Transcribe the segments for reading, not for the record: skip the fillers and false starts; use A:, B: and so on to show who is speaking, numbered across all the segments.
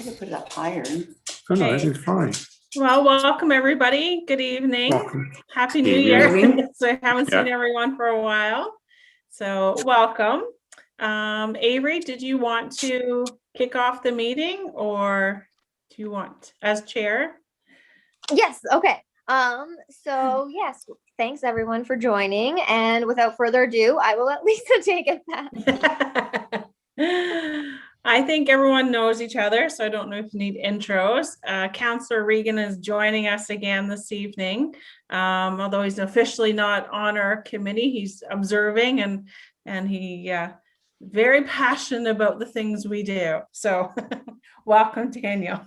A: could put it up higher.
B: Oh, no,
C: Okay.
B: this is fine.
C: Well, welcome everybody. Good evening.
B: Welcome.
C: Happy New
B: Evening.
C: Year. So I haven't seen everyone for a while. So welcome. Avery, did you want to kick off the meeting or do you want as chair?
D: Yes, okay. So yes, thanks everyone for joining. And without further ado, I will let Lisa take it back.
C: I think everyone knows each other, so I don't know if you need intros. Councillor Regan is joining us again this evening. Although he's officially not on our committee, he's observing and he very passionate about the things we do. So welcome, Daniel.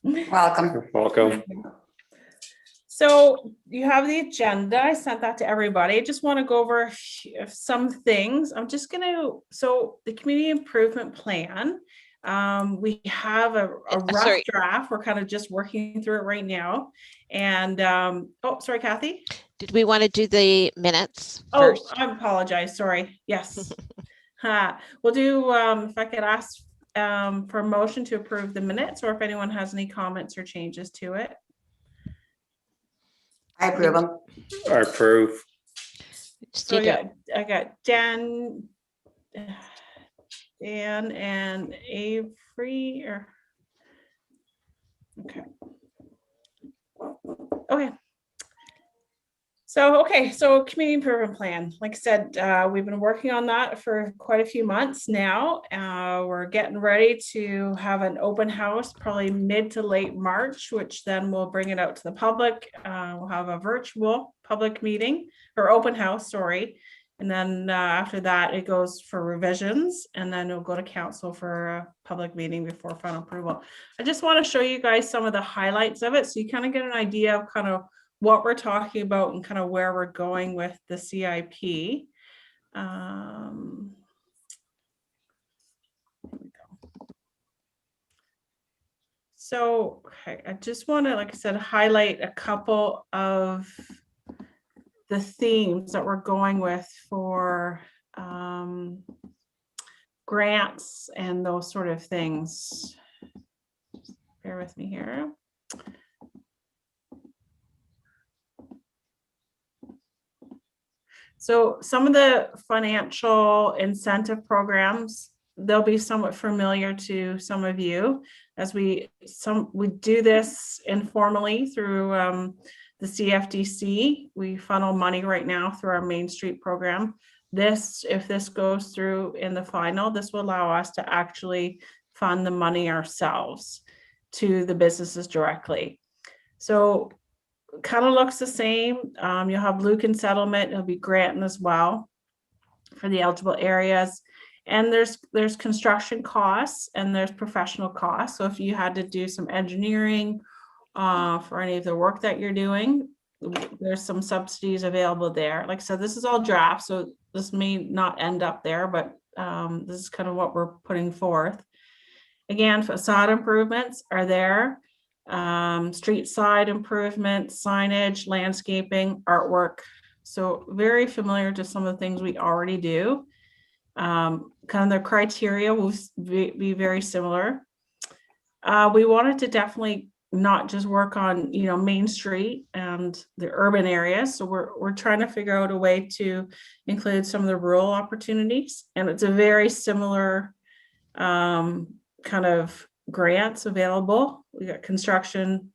A: Welcome.
B: Welcome.
C: So you have the agenda. I sent that to everybody. I just want to go over some things. I'm just going to, so the community improvement plan, we have a rough draft. We're kind of just working through it right now. And, oh, sorry, Kathy.
E: Did we want to do the minutes first?
C: Oh, I apologize. Sorry. Yes. We'll do, if I could ask for a motion to approve the minutes or if anyone has any comments or changes to it.
A: I approve them.
B: I approve.
C: So I got Dan and Avery or okay. So community improvement plan. Like I said, we've been working on that for quite a few months now. We're getting ready to have an open house, probably mid to late March, which then we'll bring it out to the public. We'll have a virtual public meeting or open house, sorry. And then after that, it goes for revisions and then it'll go to council for a public meeting before final approval. I just want to show you guys some of the highlights of it so you kind of get an idea of kind of what we're talking about and kind of where we're going with the CIP. Here we go. So, okay, I just want to, like I said, highlight a couple of the themes that we're going with for grants and those sort of things. Bear with me here. So some of the financial incentive programs, they'll be somewhat familiar to some of you as we do this informally through the CFDC. We funnel money right now through our Main Street program. If this goes through in the final, this will allow us to actually fund the money ourselves to the businesses directly. So kind of looks the same. You'll have Lucan settlement. It'll be granting as well for the eligible areas. And there's construction costs and there's professional costs. So if you had to do some engineering for any of the work that you're doing, there's some subsidies available there. Like I said, this is all draft, so this may not end up there, but this is kind of what we're putting forth. Again, facade improvements are there. Street side improvements, signage, landscaping, artwork. So very familiar to some of the things we already do. Kind of the criteria will be very similar. We wanted to definitely not just work on, Main Street and the urban areas. So we're trying to figure out a way to include some of the rural opportunities. And it's a very similar kind of grants available. We got construction,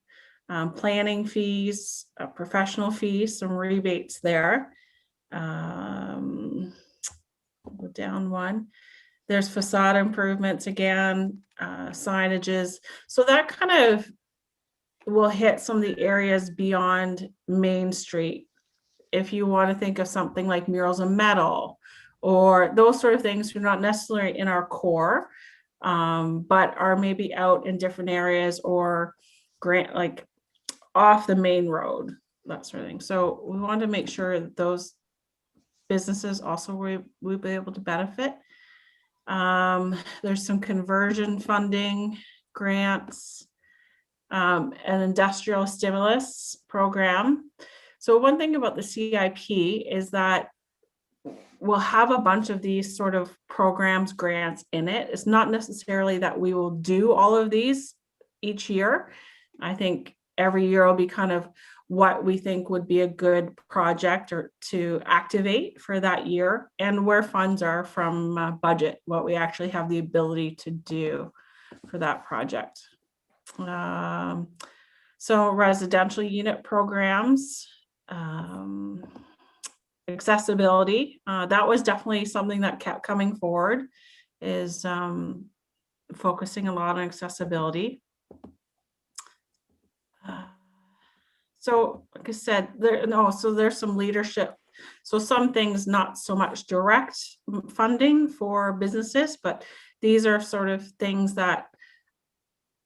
C: planning fees, professional fees, some rebates there. Go down one. There's facade improvements again, signages. So that kind of will hit some of the areas beyond Main Street. If you want to think of something like murals and metal or those sort of things, are not necessarily in our core. But are maybe out in different areas or grant like off the main road, that sort of thing. So we want to make sure that those businesses also will be able to benefit. There's some conversion funding grants, an industrial stimulus program. So one thing about the CIP is that we'll have a bunch of these sort of programs, grants in it. It's not necessarily that we will do all of these each year. I think every year will be kind of what we think would be a good project or to activate for that year, and where funds are from budget, what we actually have the ability to do for that project. So residential unit programs, accessibility, that was definitely something that kept coming forward, is focusing a lot on accessibility. So like I said, so there's some leadership. So some things not so much direct funding for businesses, but these are sort of things that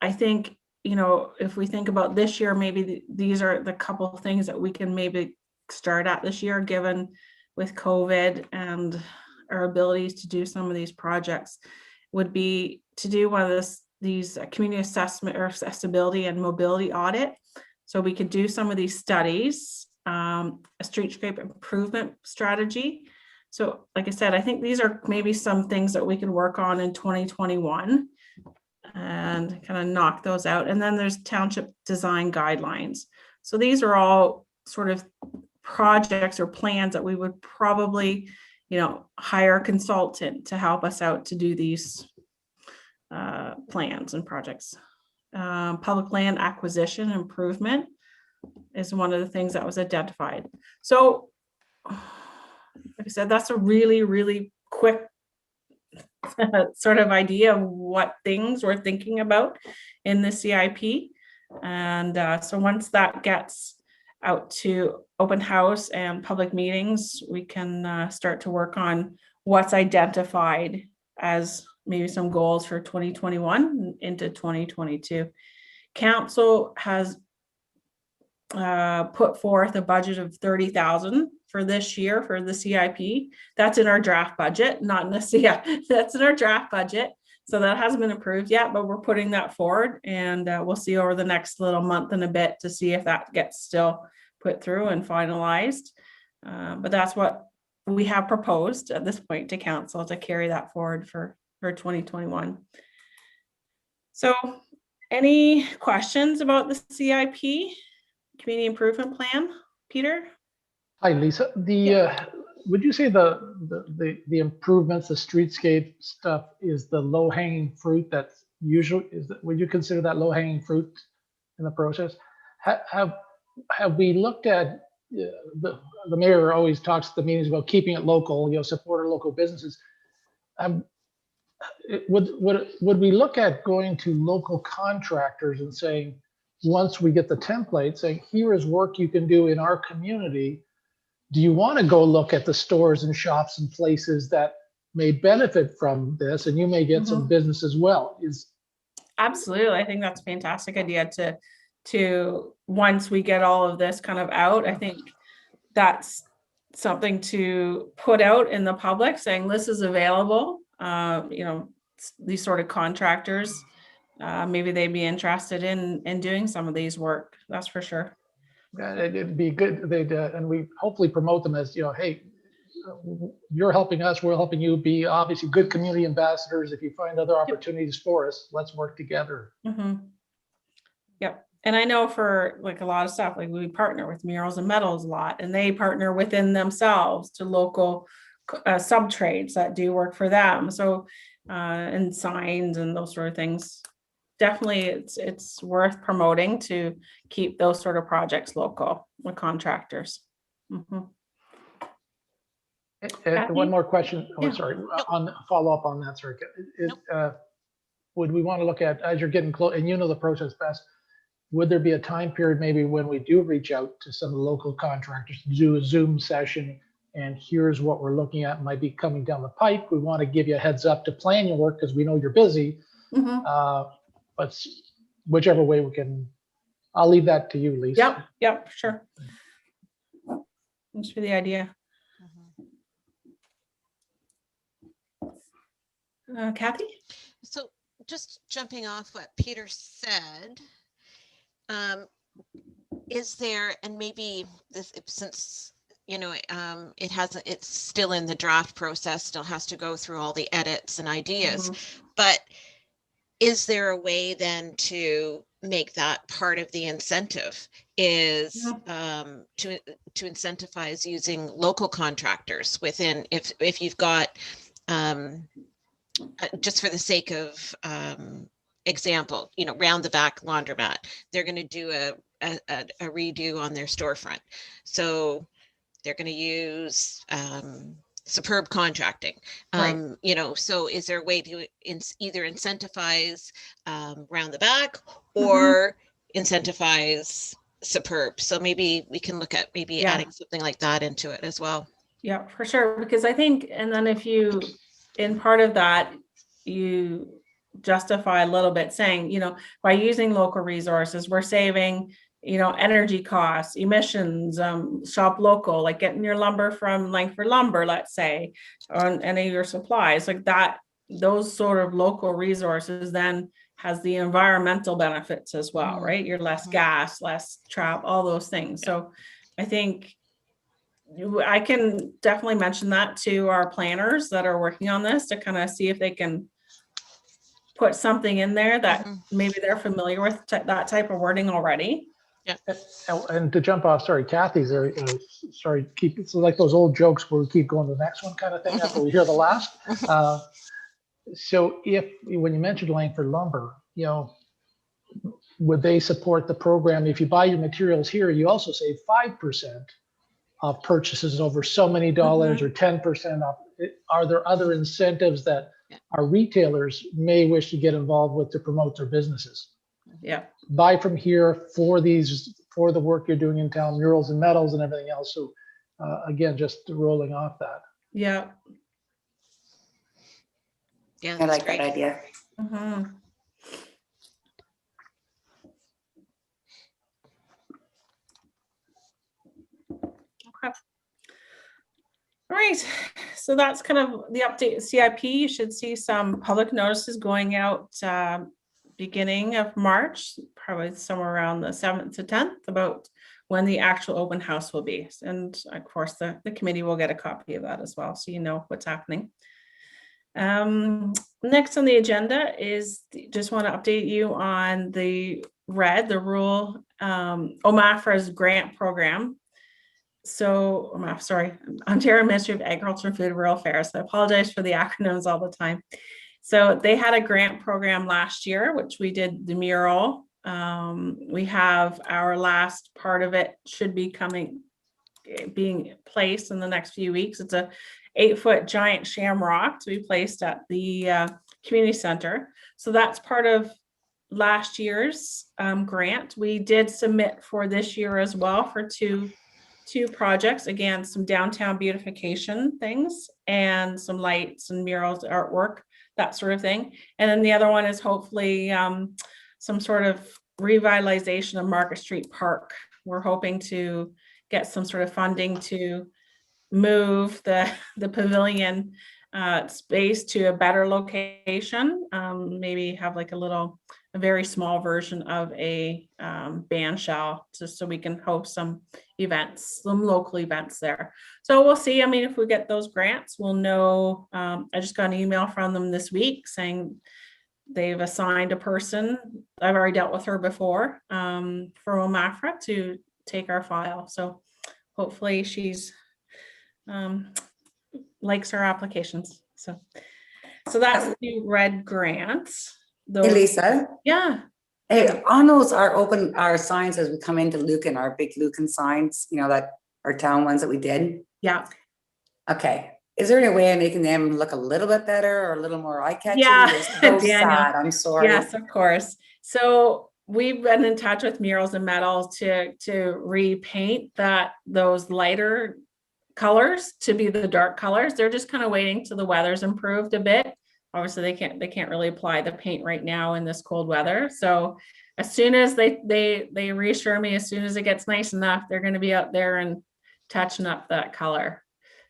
C: I think, if we think about this year, maybe these are the couple of things that we can maybe start at this year, given with COVID and our abilities to do some of these projects, would be to do one of these community assessment or accessibility and mobility audit. So we could do some of these studies, a streetscape improvement strategy. So like I said, I think these are maybe some things that we can work on in 2021 and kind of knock those out. And then there's township design guidelines. So these are all sort of projects or plans that we would probably, hire a consultant to help us out to do these plans and projects. Public land acquisition improvement is one of the things that was identified. So, like I said, that's a really, really quick sort of idea of what things we're thinking about in the CIP. And so once that gets out to open house and public meetings, we can start to work on what's identified as maybe some goals for 2021 into 2022. Council has put forth a budget of 30,000 for this year for the CIP. That's in our draft budget, not in the CIP. That's in our draft budget. So that hasn't been approved yet, but we're putting that forward, and we'll see over the next little month and a bit to see if that gets still put through and finalized. But that's what we have proposed at this point to council, to carry that forward for 2021. So any questions about the CIP, Community Improvement Plan, Peter?
F: Hi, Lisa. Would you say the improvements, the streetscape stuff is the low hanging fruit? That's usually, would you consider that low hanging fruit in the process? Have we looked at, the mayor always talks at the meetings about keeping it local, support our local businesses. Would we look at going to local contractors and saying, once we get the template, saying, here is work you can do in our community. Do you want to go look at the stores and shops and places that may benefit from this, and you may get some business as well?
C: Absolutely. I think that's a fantastic idea to once we get all of this kind of out, I think that's something to put out in the public, saying this is available. These sort of contractors, maybe they'd be interested in doing some of these work. That's for sure.
F: It'd be good. And we hopefully promote them as, hey, you're helping us, we're helping you. Be obviously good community ambassadors. If you find other opportunities for us, let's work together.
C: Yep. And I know for like a lot of stuff, like we partner with Murals and Metals a lot, and they partner within themselves to local sub trades that do work for them. So and signs and those sort of things. Definitely it's worth promoting to keep those sort of projects local with contractors.
F: One more question. Oh,
C: Yeah.
F: sorry. On follow up on that, sorry. Would we want to look at, as you're getting close, and the process best, would there be a time period maybe when we do reach out to some of the local contractors to do a Zoom session, and here's what we're looking at might be coming down the pipe. We want to give you a heads up to plan your work because we know you're busy. But whichever way we can, I'll leave that to you, Lisa.
C: Yep, sure. Thanks for the idea. Kathy?
E: So just jumping off what Peter said, is there, and maybe this, since you know, it hasn't, it's still in the draft process, still has to go through all the edits and ideas. But is there a way then to make that part of the incentive is to incentivize using local contractors within, if you've got, just for the sake of example, you know, round the back laundromat, they're going to do a redo on their storefront. So they're going to use superb contracting. You know, so is there a way to either incentivize round the back or incentivize superb? So maybe we can look at maybe adding something like that into it as well.
C: Yeah, for sure. Because I think, and then if you, in part of that, you justify a little bit saying, you know, by using local resources, we're saving, you know, energy costs, emissions, shop local, like getting your lumber from Langford Lumber, let's say, or any of your supplies like that. Those sort of local resources then has the environmental benefits as well, right? You're less gas, less trap, all those things. So I think I can definitely mention that to our planners that are working on this to kind of see if they can put something in there that maybe they're familiar with that type of wording already.
E: Yeah.
F: And to jump off, sorry, Kathy's there. Sorry, keep it's like those old jokes where we keep going to the next one kind of thing after we hear the last. So when you mentioned Langford Lumber, you know, would they support the program? If you buy your materials here, you also save 5% of purchases over so many dollars or 10% off. Are there other incentives that our retailers may wish to get involved with to promote their businesses?
C: Yeah.
F: Buy from here for the work you're doing in town, murals and metals and everything else. So again, just rolling off that.
C: Yeah.
E: Yeah,
A: I like that idea.
C: Okay. All right, so that's kind of the update CIP. You should see some public notices going out beginning of March, probably somewhere around the 7th to 10th, about when the actual open house will be. And of course, the committee will get a copy of that as well, so you know what's happening. Next on the agenda is just want to update you on the rural OMAFRA's grant program. So I'm sorry, Ontario Ministry of Agriculture and Food and Rural Affairs. I apologize for the acronyms all the time. So they had a grant program last year, which we did the mural. We have our last part of it should be being placed in the next few weeks. It's a 8-foot giant shamrock to be placed at the community center. So that's part of last year's grant. We did submit for this year as well for two projects, again, some downtown beautification things and some lights and murals, artwork, that sort of thing. And then the other one is hopefully some sort of revitalization of Market Street Park. We're hoping to get some sort of funding to move the pavilion space to a better location, maybe have like a very small version of a band shell, just so we can host some events, some local events there. So we'll see. I mean, if we get those grants, we'll know. I just got an email from them this week saying they've assigned a person. I've already dealt with her before for OMAFRA to take our file. So hopefully she's likes our applications. So that's the red grants.
A: Hey, Lisa.
C: Yeah.
A: Hey, on those our signs as we come into Lucan, our big Lucan signs, you know, that our town ones that we did.
C: Yeah.
A: Okay. Is there any way of making them look a little bit better or a little more eye-catching?
C: Yeah,
A: They're so sad. I'm sorry.
C: Yes, of course. So we've been in touch with Murals and Metals to repaint those lighter colors to be the dark colors. They're just kind of waiting till the weather's improved a bit. Obviously they can't really apply the paint right now in this cold weather. So as soon as they reassure me, as soon as it gets nice enough, they're going to be out there and touching up that color.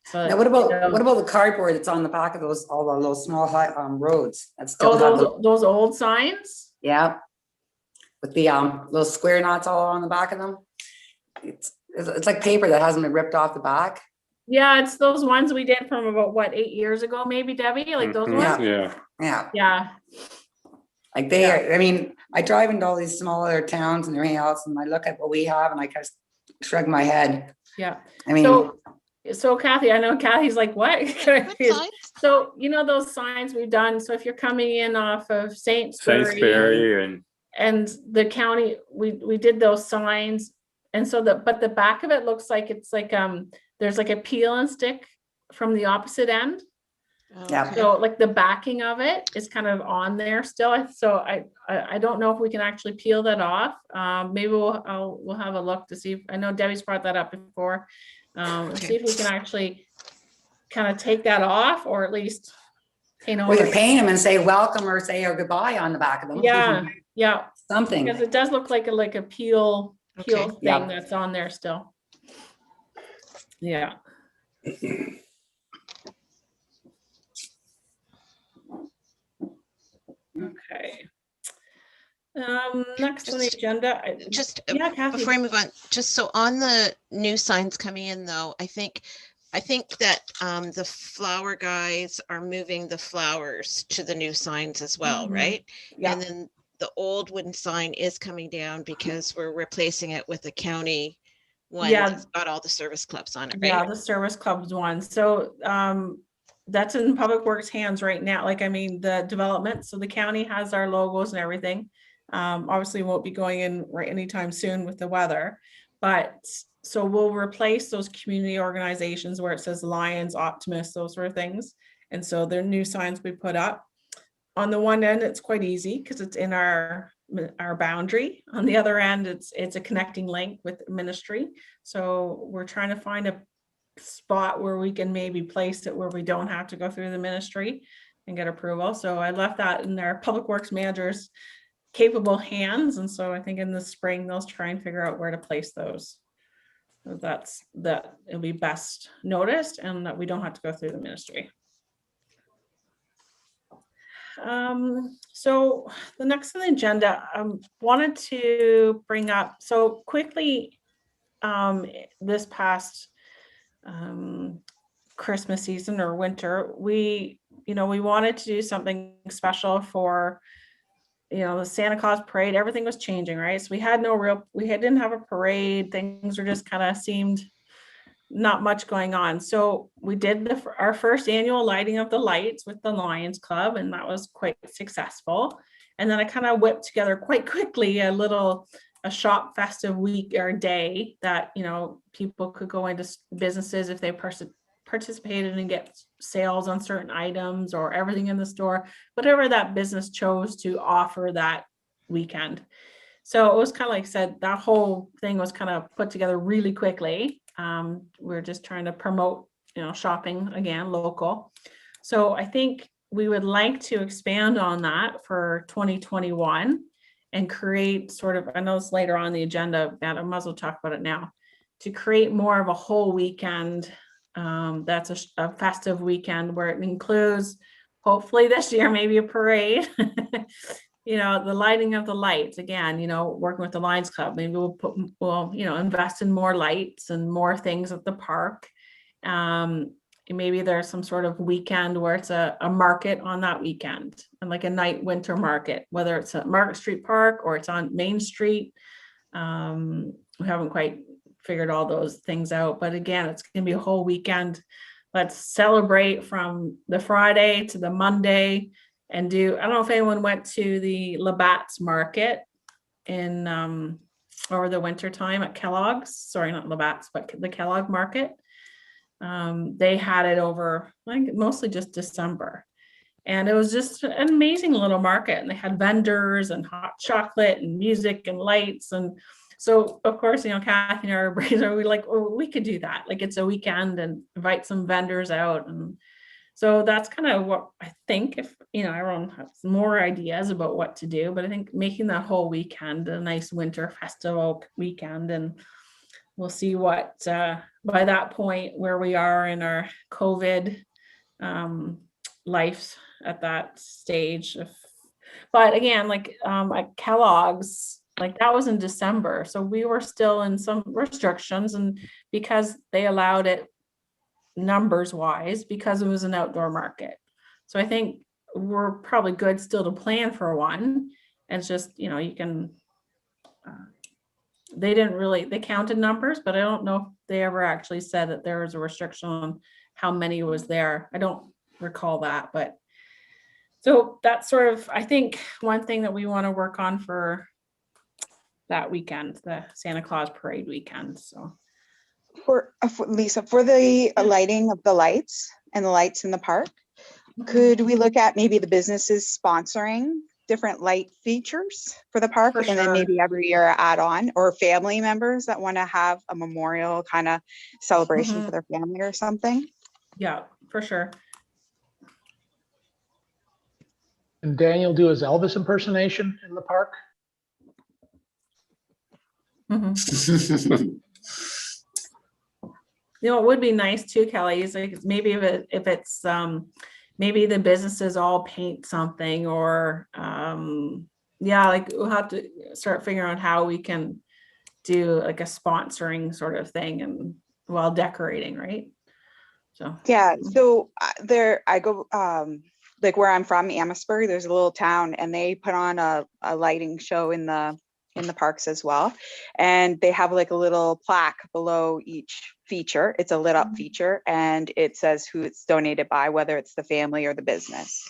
C: So
A: now, what about the cardboard that's on the back of all those small roads that still have
C: those old signs?
A: Yeah, with the little square knots all on the back of them. it's like paper that hasn't been ripped off the back.
C: Yeah, it's those ones we did from about what, 8 years ago, maybe, Debbie, like those
B: Mhm,
C: ones?
B: Yeah,
A: Yeah,
C: Yeah,
A: like they are, I mean, I drive into all these smaller towns and everything else, and I look at what we have and I kind of shrug my head.
C: yeah.
A: I mean,
C: So Kathy, I know Kathy's like, what?
E: What signs?
C: So, you know, those signs we've done, so if you're coming in off of Saintsbury
B: Sainsbury
C: and the county, we did those signs. And so but the back of it looks like it's like, there's like a peel and stick from the opposite end.
A: Yeah.
E: Okay.
C: So like the backing of it is kind of on there still. So I don't know if we can actually peel that off. Maybe we'll have a look to see. I know Debbie's brought that up before. See if we can actually kind of take that off, or at least, you know,
A: we could
C: like,
A: paint them and say welcome or say or goodbye on the back of them.
C: yeah, yeah,
A: Something.
C: because it does look like a peel
E: Okay.
C: thing
A: Yeah.
C: that's on there still. Yeah. Okay. Next on the
E: Just-
C: agenda.
E: Just
C: Yeah, Kathy.
E: before I move on, just so on the new signs coming in though, I think that the flower guys are moving the flowers to the new signs as well,
C: Mhm.
E: right?
C: Yeah.
E: And then the old wooden sign is coming down because we're replacing it with a county one
C: Yeah.
E: that's got all the service clubs on it,
C: Yeah,
E: right?
C: the service clubs one. So that's in Public Works hands right now. Like, I mean, the development, so the county has our logos and everything. Obviously won't be going in right anytime soon with the weather, but so we'll replace those community organizations where it says Lions, Optimist, those sort of things. And so they're new signs we put up. On the one end, it's quite easy because it's in our boundary. On the other end, it's a connecting link with ministry. So we're trying to find a spot where we can maybe place it where we don't have to go through the ministry and get approval. So I left that in their Public Works managers' capable hands. And so I think in the spring, they'll try and figure out where to place those. So that it'll be best noticed and that we don't have to go through the ministry. So the next on the agenda, wanted to bring up, so quickly, this past Christmas season or winter, we wanted to do something special for, the Santa Claus parade. Everything was changing, right? So we didn't have a parade. Things were just kind of seemed not much going on. So we did our first annual lighting of the lights with the Lions Club, and that was quite successful. And then I kind of whipped together quite quickly a shop festive week or day that, people could go into businesses if they participated and get sales on certain items or everything in the store, whatever that business chose to offer that weekend. So it was kind of like I said, that whole thing was kind of put together really quickly. We're just trying to promote, shopping again, local. So I think we would like to expand on that for 2021 and create sort of, I know it's later on the agenda, but I might as well talk about it now, to create more of a whole weekend. That's a festive weekend where it includes, hopefully this year, maybe a parade. The lighting of the lights again, working with the Lions Club, maybe we'll invest in more lights and more things at the park. Maybe there's some sort of weekend where it's a market on that weekend and like a night winter market, whether it's at Market Street Park or it's on Main Street. We haven't quite figured all those things out, but again, it's going to be a whole weekend. Let's celebrate from the Friday to the Monday. And I don't know if anyone went to the Labatt's market in over the winter time at Kellogg's. Sorry, not Labatt's, but the Kellogg market. They had it over, I think, mostly just December. And it was just an amazing little market. And they had vendors and hot chocolate and music and lights. And so, of course, Kathy and our brains are like, oh, we could do that. Like it's a weekend and invite some vendors out. And so that's kind of what I think, if, everyone has more ideas about what to do, but I think making that whole weekend a nice winter festival weekend, and we'll see what, by that point, where we are in our COVID life at that stage. But again, like at Kellogg's, Like that was in December, so we were still in some restrictions, and because they allowed it numbers wise, because it was an outdoor market. So I think we're probably good still to plan for one. And it's just, you know, you can, they didn't really, they counted numbers, but I don't know if they ever actually said that there was a restriction on how many was there. I don't recall that, but so that's sort of, I think, one thing that we want to work on for that weekend, the Santa Claus parade weekend, so.
G: For Lisa, for the lighting of the lights and the lights in the park, could we look at maybe the businesses sponsoring different light features for the park?
C: For
G: And then
C: sure.
G: maybe every year add on, or family members that want to have a memorial kind of celebration
C: Mhm.
G: for their family or something?
C: Yeah, for sure.
F: And Daniel do his Elvis impersonation in the park?
C: Mhm. You know, it would be nice too, Kelly, is like maybe if it's maybe the businesses all paint something, or yeah, like we'll have to start figuring out how we can do like a sponsoring sort of thing and while decorating, right? So
G: Yeah, so I go, like where I'm from, Amherstburg, there's a little town, and they put on a lighting show in the parks as well. And they have like a little plaque below each feature. It's a lit up feature, and it says who it's donated by, whether it's the family or the business.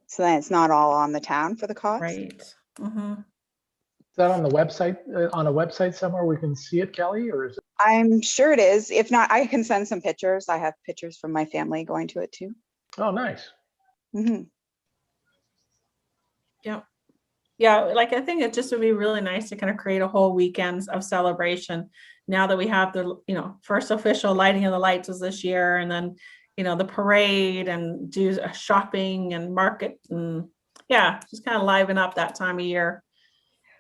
G: So then it's not all on the town for the cost.
C: right. Mhm.
F: Is that on the website, on a website somewhere we can see it, Kelly, or is it?
G: I'm sure it is. If not, I can send some pictures. I have pictures from my family going to it too.
F: Oh, nice.
G: Mhm.
C: Yeah, like I think it just would be really nice to kind of create a whole weekend of celebration now that we have the, you know, first official lighting of the lights was this year, and then, you know, the parade and do a shopping and market, and yeah, just kind of liven up that time of year.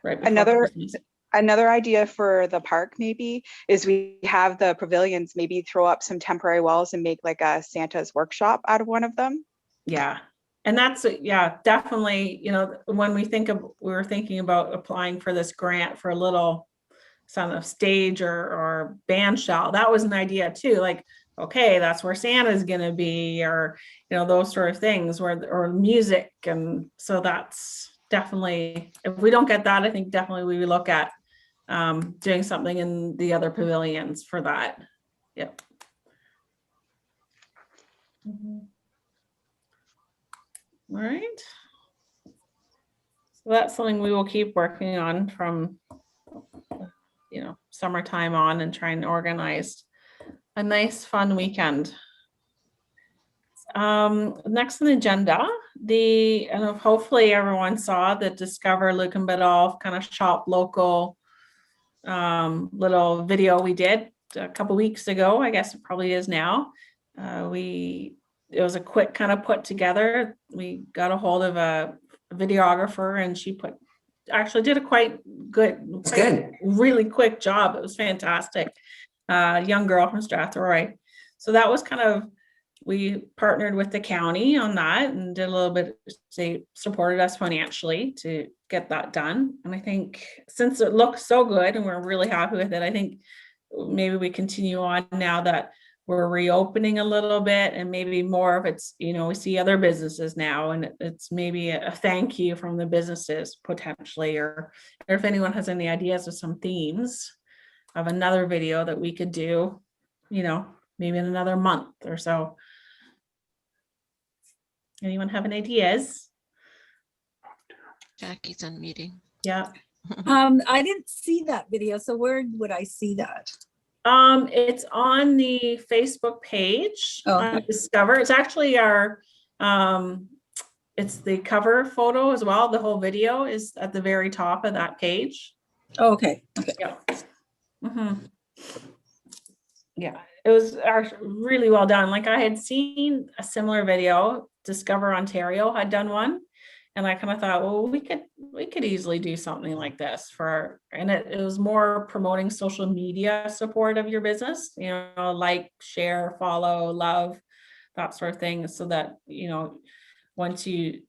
C: Right before
G: Another
C: Christmas.
G: Another idea for the park maybe is we have the pavilions, maybe throw up some temporary walls and make like a Santa's workshop out of one of them.
C: Yeah. And that's, yeah, definitely, you know, when we were thinking about applying for this grant for a little some of stage or band shell, that was an idea too. Like, okay, that's where Santa's gonna be, or, you know, those sort of things, or music. And so that's definitely, if we don't get that, I think definitely we would look at doing something in the other pavilions for that. Yep. Mhm. All right. So that's something we will keep working on from, you know, summertime on, and try and organize a nice fun weekend. Next on the agenda, and hopefully everyone saw the Discover Lucan Biddulph kind of shop local little video we did a couple weeks ago. I guess it probably is now. It was a quick kind of put together. We got a hold of a videographer, and she actually did a quite good,
A: It's good.
C: really quick job. It was fantastic. Young girl from Strathroy. So that was kind of, we partnered with the county on that and did a little bit, they supported us financially to get that done. And I think since it looks so good and we're really happy with it, I think maybe we continue on now that we're reopening a little bit, and maybe more of it's, you know, we see other businesses now, and it's maybe a thank you from the businesses potentially, or if anyone has any ideas of some themes of another video that we could do, you know, maybe in another month or so. Anyone have any ideas?
E: Jackie's unmuting.
C: Yeah.
H: I didn't see that video, so where would I see that?
C: It's on the Facebook page
H: Oh,
C: on
H: okay.
C: Discover. It's actually our, it's the cover photo as well. The whole video is at the very top of that page.
H: Oh, okay. Okay.
C: Yeah. Mhm. Yeah, it was actually really well done. Like I had seen a similar video, Discover Ontario had done one. And I kind of thought, well, we could easily do something like this and it was more promoting social media support of your business, you know, like, share, follow, love, that sort of thing, so that, you know, once you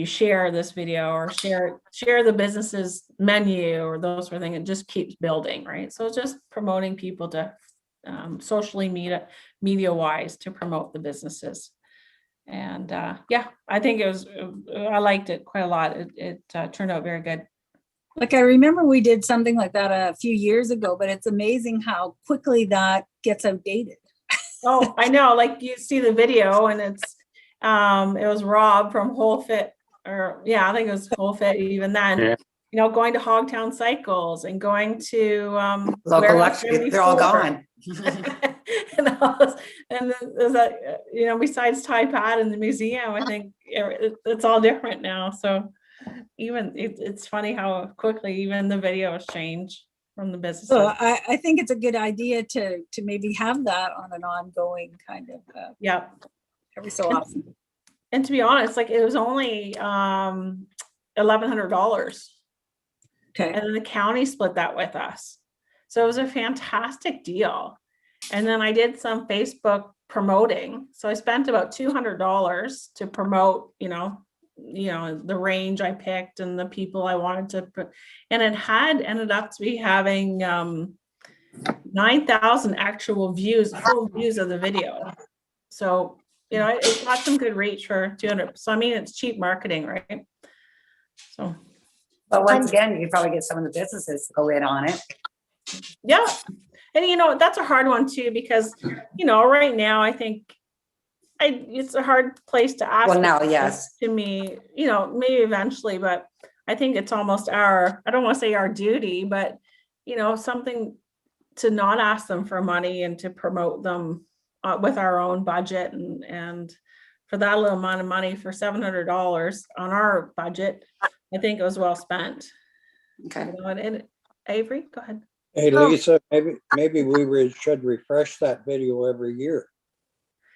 C: share this video or share the business's menu or those sort of things, it just keeps building, right? So it's just promoting people to socially media wise to promote the businesses. And yeah, I think I liked it quite a lot. It turned out very good.
H: Like, I remember we did something like that a few years ago, but it's amazing how quickly that gets outdated.
C: Oh, I know, like you see the video and it was Rob from Whole Fit, or yeah, I think it was Whole Fit even then.
B: Yeah.
C: Going to Hogtown Cycles and going to
A: Local
C: Warehouse
A: luxury, they're all
C: 74.
A: gone.
C: and there's that, besides Thai Pat in the museum, I think it's all different now. So even it's funny how quickly even the videos change from the businesses.
H: So I think it's a good idea to maybe have that on an ongoing kind of
C: Yeah.
H: every so often.
C: And to be honest, like it was only $1,100.
H: Okay.
C: And then the county split that with us. So it was a fantastic deal. And then I did some Facebook promoting. So I spent about $200 to promote, the range I picked and the people I wanted to put. And it had ended up to be having 9,000 actual full views of the video. So, it got some good reach for 200. So, I mean, it's cheap marketing, right? So.
A: But once again, you probably get some of the businesses to go in on it.
C: Yeah. And that's a hard one too, because, right now I think it's a hard place to ask.
A: Well, now, yes.
C: To me, maybe eventually, but I think it's almost I don't want to say our duty, but, something to not ask them for money and to promote them with our own budget and for that little amount of money for $700 on our budget, I think it was well spent.
A: Okay.
C: And Avery, go ahead.
I: Hey, Lisa, maybe we should refresh that video every year.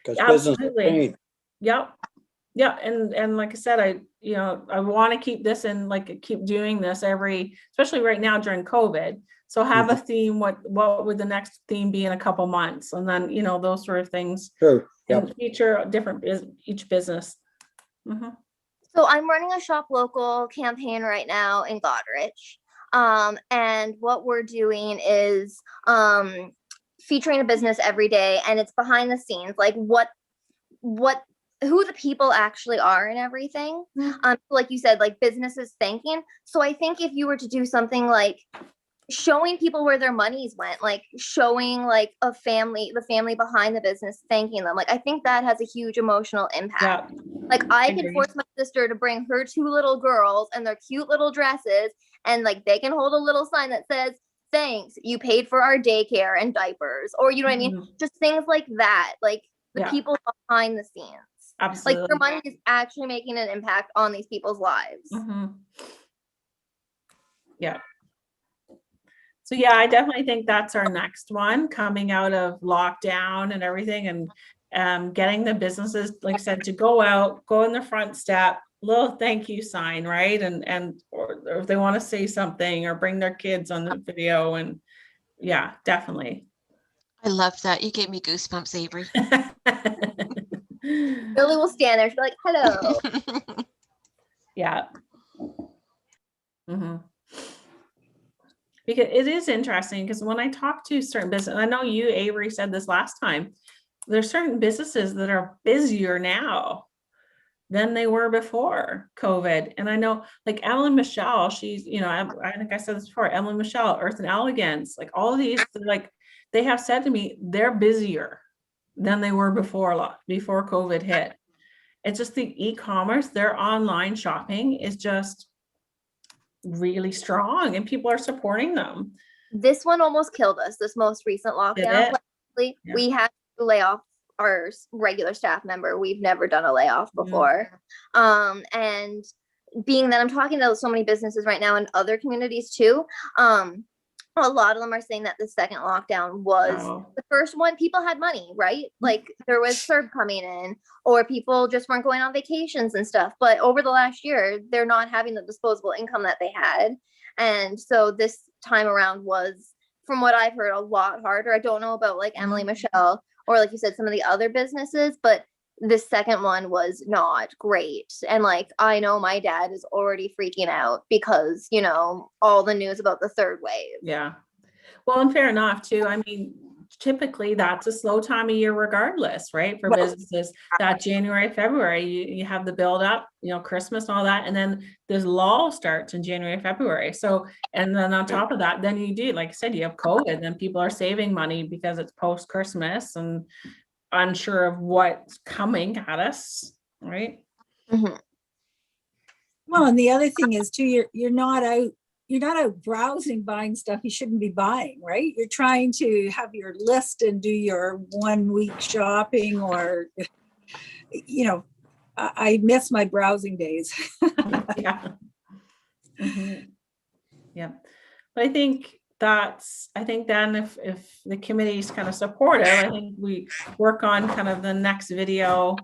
I: Because business change.
C: Yep. Yeah. And like I said, I want to keep this and keep doing this especially right now during COVID. So have a theme. What would the next theme be in a couple months? And then, those sort of things.
I: True.
C: And feature each business.
D: Mm-hmm. So I'm running a shop local campaign right now in Goderich. And what we're doing is featuring a business every day, and it's behind the scenes, like who the people actually are and everything. Like you said, like businesses thanking. So I think if you were to do something like showing people where their monies went, like showing the family behind the business, thanking them, I think that has a huge emotional impact. Yeah. I could force my sister to bring her 2 little girls and their cute little dresses, and they can hold a little sign that says, thanks, you paid for our daycare and diapers, or what I mean? Just things like that, the people behind the scenes.
C: Absolutely.
D: Their money is actually making an impact on these people's lives.
C: Mm-hmm. Yeah. So yeah, I definitely think that's our next one, coming out of lockdown and everything, and getting the businesses, like I said, to go out, go in the front step, little thank you sign, right? Or if they want to say something or bring their kids on the video, and yeah, definitely.
E: I love that. You gave me goosebumps, Avery.
D: Lily will stand there. She'll be like, hello.
C: Yeah. Mm-hmm. Because it is interesting, because when I talk to certain business, I know you, Avery, said this last time, there's certain businesses that are busier now than they were before COVID. And I know Emily Michelle, she's, I think I said this before, Emily Michelle, Earth and Elegance, all of these, they have said to me, they're busier than they were before COVID hit. It's just the e-commerce, their online shopping is just really strong, and people are supporting them.
D: This one almost killed us, this most recent lockdown. We had to lay off our regular staff member. We've never done a layoff before. And being that I'm talking to so many businesses right now in other communities too, a lot of them are saying that the second lockdown was the first one. People had money, right? There was CERB coming in, or people just weren't going on vacations and stuff. But over the last year, they're not having the disposable income that they had. And so this time around was, from what I've heard, a lot harder. I don't know about Emily Michelle or, like you said, some of the other businesses, but the second one was not great. And like, I know my dad is already freaking out because, you know, all the news about the third wave.
C: Yeah. Well, and fair enough too. I mean, typically that's a slow time of year regardless, right? For
D: Right.
C: businesses, that January, February, you have the build up, you know, Christmas and all that. And then this lull starts in January, February. So, and then on top of that, then you do, like I said, you have COVID, and people are saving money because it's post Christmas and unsure of what's coming at us, right?
D: Mhm.
H: Well, and the other thing is too, you're not out browsing, buying stuff you shouldn't be buying, right? You're trying to have your list and do your 1 week shopping, or, you know, I miss my browsing days.
C: Yeah. Mhm. Yeah. But I think then if the committee is kind of supportive, I think we work on kind of the next video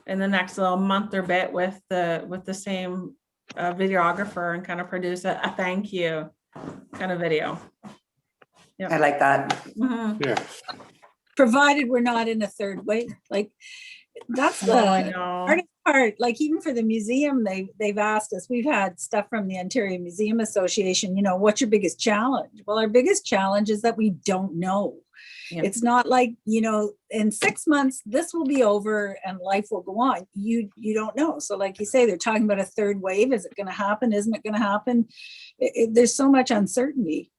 C: in the next little month or bit with the same videographer, and kind of produce a thank you kind of video.
A: I like that.
C: Mhm.
B: Yeah.
H: Provided we're not in a third wave. Like, that's
C: Oh, I
H: the
C: know.
H: hardest part. Like, even for the museum, they've asked us, we've had stuff from the Ontario Museum Association, you know, what's your biggest challenge? Well, our biggest challenge is that we don't know.
C: Yeah.
H: It's not like, you know, in 6 months, this will be over and life will go on. You don't know. So like you say, they're talking about a third wave. Is it going to happen? Isn't it going to happen? There's so much uncertainty.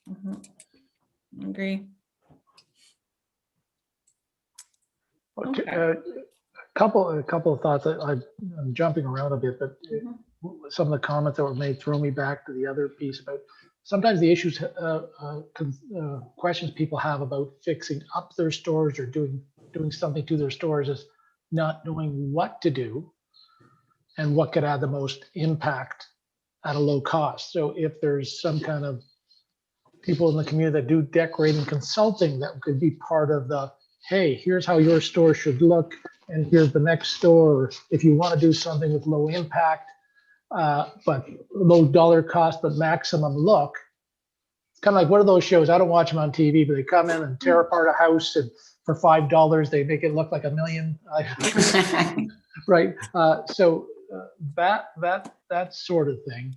C: Mhm. Agree.
F: Okay,
C: Okay.
F: a couple of thoughts. I'm jumping around a bit, but some of the comments that were made throw me back to the other piece about sometimes the issues, questions people have about fixing up their stores or doing something to their stores is not knowing what to do and what could add the most impact at a low cost. So if there's some kind of people in the community that do decorating consulting, that could be part of the, hey, here's how your store should look, and here's the next store. If you want to do something with low impact, but low dollar cost, but maximum look. It's kind of like one of those shows. I don't watch them on TV, but they come in and tear apart a house, and for $5, they make it look like $1 million. Right. So that sort of thing.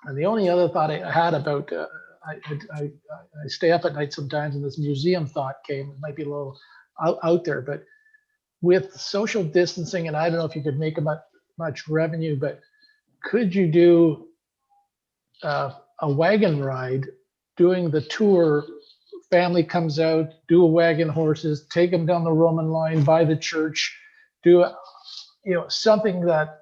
F: And the only other thought I had about, I stay up at night sometimes, and this museum thought came. It might be a little out there, but with social distancing, and I don't know if you could make much revenue, but could you do a wagon ride, doing the tour? Family comes out, do a wagon horses, take them down the Roman line by the church, do something that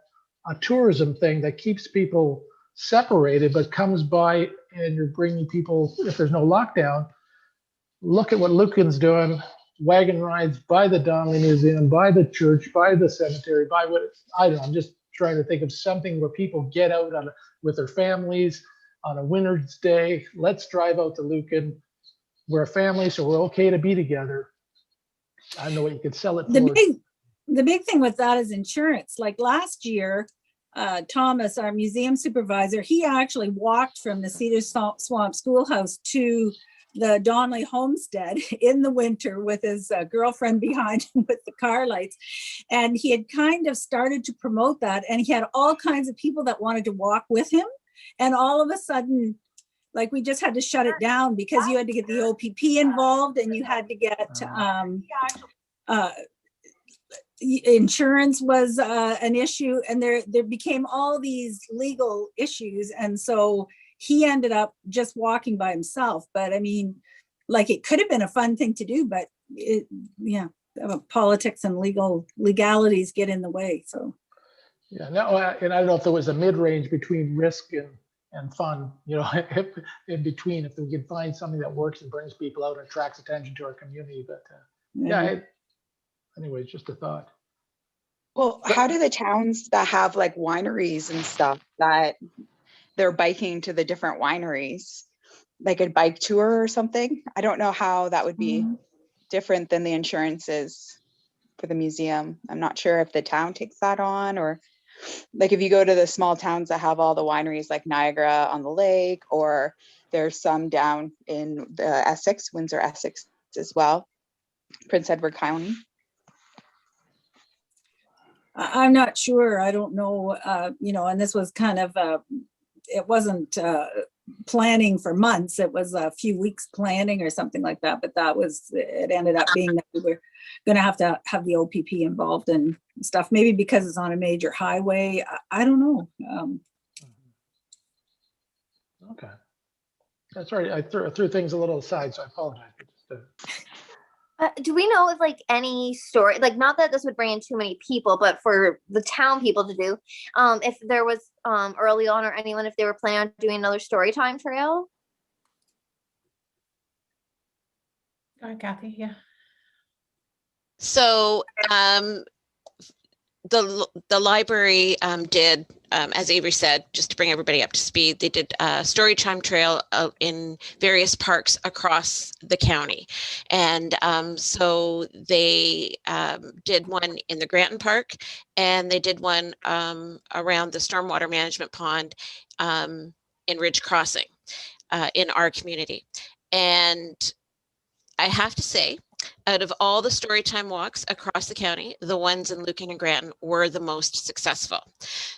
F: a tourism thing that keeps people separated, but comes by, and you're bringing people, if there's no lockdown. Look at what Lucan's doing, wagon rides by the Donnelly Museum, by the church, by the cemetery, by what, I don't know, I'm just trying to think of something where people get out with their families on a winter's day. Let's drive out to Lucan. We're a family, so we're okay to be together. I don't know what you could sell it for.
H: The big thing with that is insurance. Like last year, Thomas, our museum supervisor, he actually walked from the Cedar Swamp Schoolhouse to the Donnelly Homestead in the winter with his girlfriend behind him with the car lights. And he had kind of started to promote that. And he had all kinds of people that wanted to walk with him. And all of a sudden, like, we just had to shut it down because you had to get the OPP involved, and you had to get insurance was an issue, and there became all these legal issues. And so he ended up just walking by himself. But I mean, like, it could have been a fun thing to do, but politics and legalities get in the way. So
F: yeah, no, and I don't know if there was a mid-range between risk and fun, in between, if we can find something that works and brings people out and attracts attention to our community. But anyway, just a thought.
G: Well, how do the towns that have like wineries and stuff that they're biking to the different wineries, like a bike tour or something? I don't know how that would be different than the insurances for the museum. I'm not sure if the town takes that on, or like if you go to the small towns that have all the wineries, like Niagara on the Lake, or there's some down in the Essex, Windsor, Essex as well, Prince Edward County.
H: I'm not sure. I don't know, and this was kind of, it wasn't planning for months. It was a few weeks planning or something like that, but it ended up being that we were going to have the OPP involved and stuff, maybe because it's on a major highway. I don't know.
F: Okay. That's right. I threw things a little aside, so I apologize.
D: Do we know if like any story, like not that this would bring in too many people, but for the town people to do, if there was early on or anyone, if they were planning on doing another story time trail?
C: Go ahead, Kathy. Yeah.
E: So the library did, as Avery said, just to bring everybody up to speed, they did a story time trail in various parks across the county. And so they did one in the Granton Park, and they did one around the stormwater management pond in Ridge Crossing in our community. And I have to say, out of all the storytime walks across the county, the ones in Lucan and Granton were the most successful.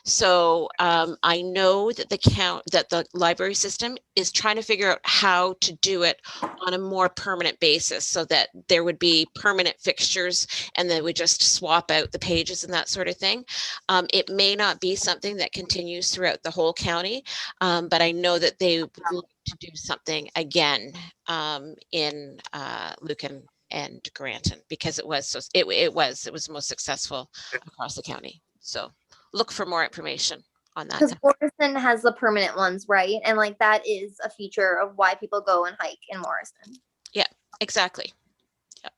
E: So I know that the library system is trying to figure out how to do it on a more permanent basis, so that there would be permanent fixtures and then we just swap out the pages and that sort of thing. It may not be something that continues throughout the whole county, but I know that they would like to do something again in Lucan and Granton, because it was the most successful across the county. So look for more information on that.
D: Because Morrison has the permanent ones, right? And like that is a feature of why people go and hike in Morrison.
E: Yeah, exactly. Yeah.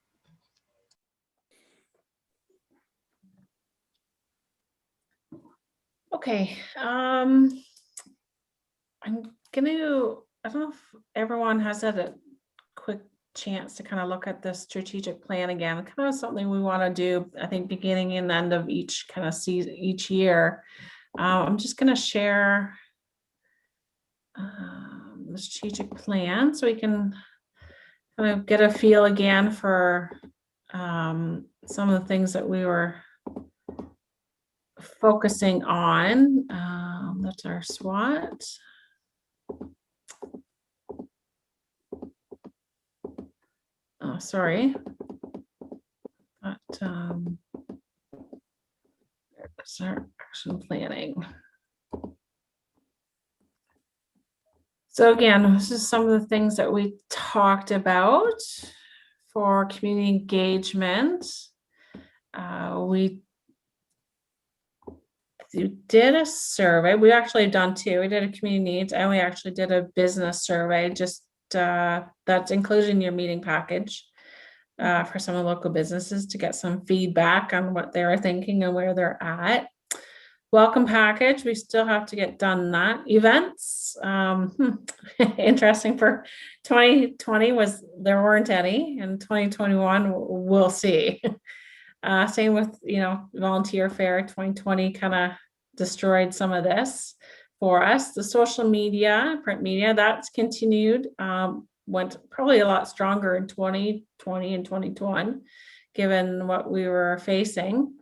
C: Okay. I don't know if everyone has had a quick chance to kind of look at the strategic plan again. Kind of something we want to do, I think, beginning and end of each kind of season, each year. I'm just going to share the strategic plan so we can kind of get a feel again for some of the things that we were focusing on. That's our SWOT. Oh, sorry. But there's our action planning. So again, this is some of the things that we talked about for community engagement. We did a survey. We actually have done two. We did a community needs, and we actually did a business survey, just that's included in your meeting package for some of the local businesses to get some feedback on what they were thinking and where they're at. Welcome package, we still have to get done that. Events, interesting for 2020 was there weren't any, and 2021 we'll see. Same with, volunteer fair. 2020 kind of destroyed some of this for us. The social media, print media, that's continued, went probably a lot stronger in 2020 and 2021, given what we were facing.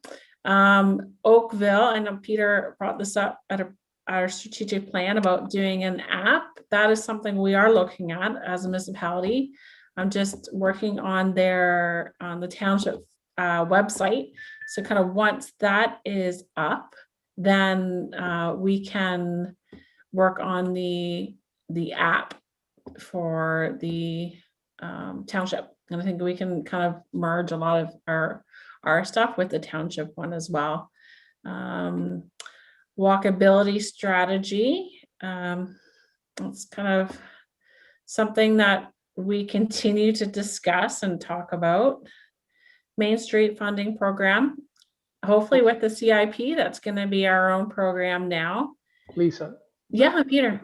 C: Oakville, I know Peter brought this up at our strategic plan about doing an app. That is something we are looking at as a municipality. I'm just working on the township website. So kind of once that is up, then we can work on the app for the township. And I think we can kind of merge a lot of our stuff with the township one as well. Walkability strategy. It's kind of something that we continue to discuss and talk about. Main Street funding program. Hopefully with the CIP, that's going to be our own program now.
F: Lisa.
C: Yeah, Peter.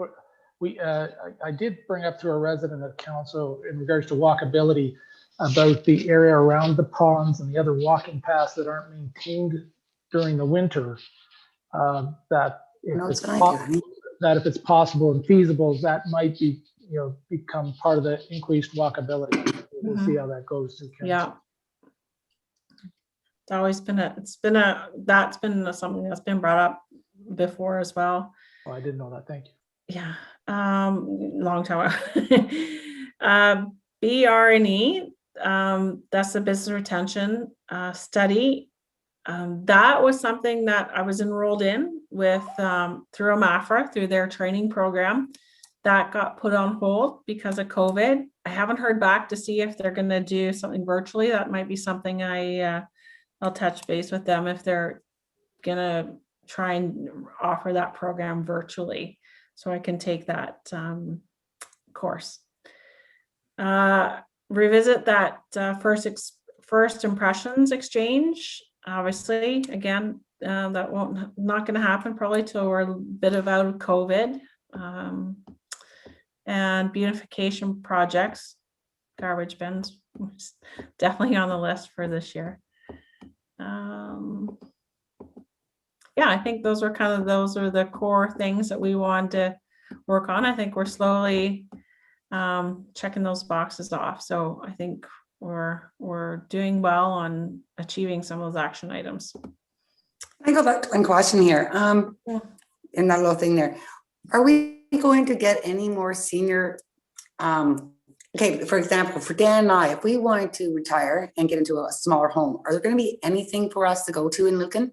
F: I did bring up to a resident of council in regards to walkability about the area around the ponds and the other walking paths that aren't maintained during the winter. That if it's possible and feasible, that might be, become part of the increased walkability. We'll see how that goes.
C: Yeah. It's that's been something that's been brought up before as well.
F: Oh, I didn't know that. Thank you.
C: Yeah, long time. BRNE, that's the business retention study. That was something that I was enrolled in with through AMAFRA, through their training program. That got put on hold because of COVID. I haven't heard back to see if they're going to do something virtually. That might be something I'll touch base with them if they're going to try and offer that program virtually, so I can take that course. Revisit that first impressions exchange. Obviously, again, that not going to happen probably till we're a bit out of COVID. And beautification projects, garbage bins, definitely on the list for this year. Yeah, I think those are the core things that we want to work on. I think we're slowly checking those boxes off. So I think we're doing well on achieving some of those action items.
A: I go back to one question here. In that little thing there, are we going to get any more senior? Okay, for example, for Dan and I, if we wanted to retire and get into a smaller home, are there going to be anything for us to go to in Lucan?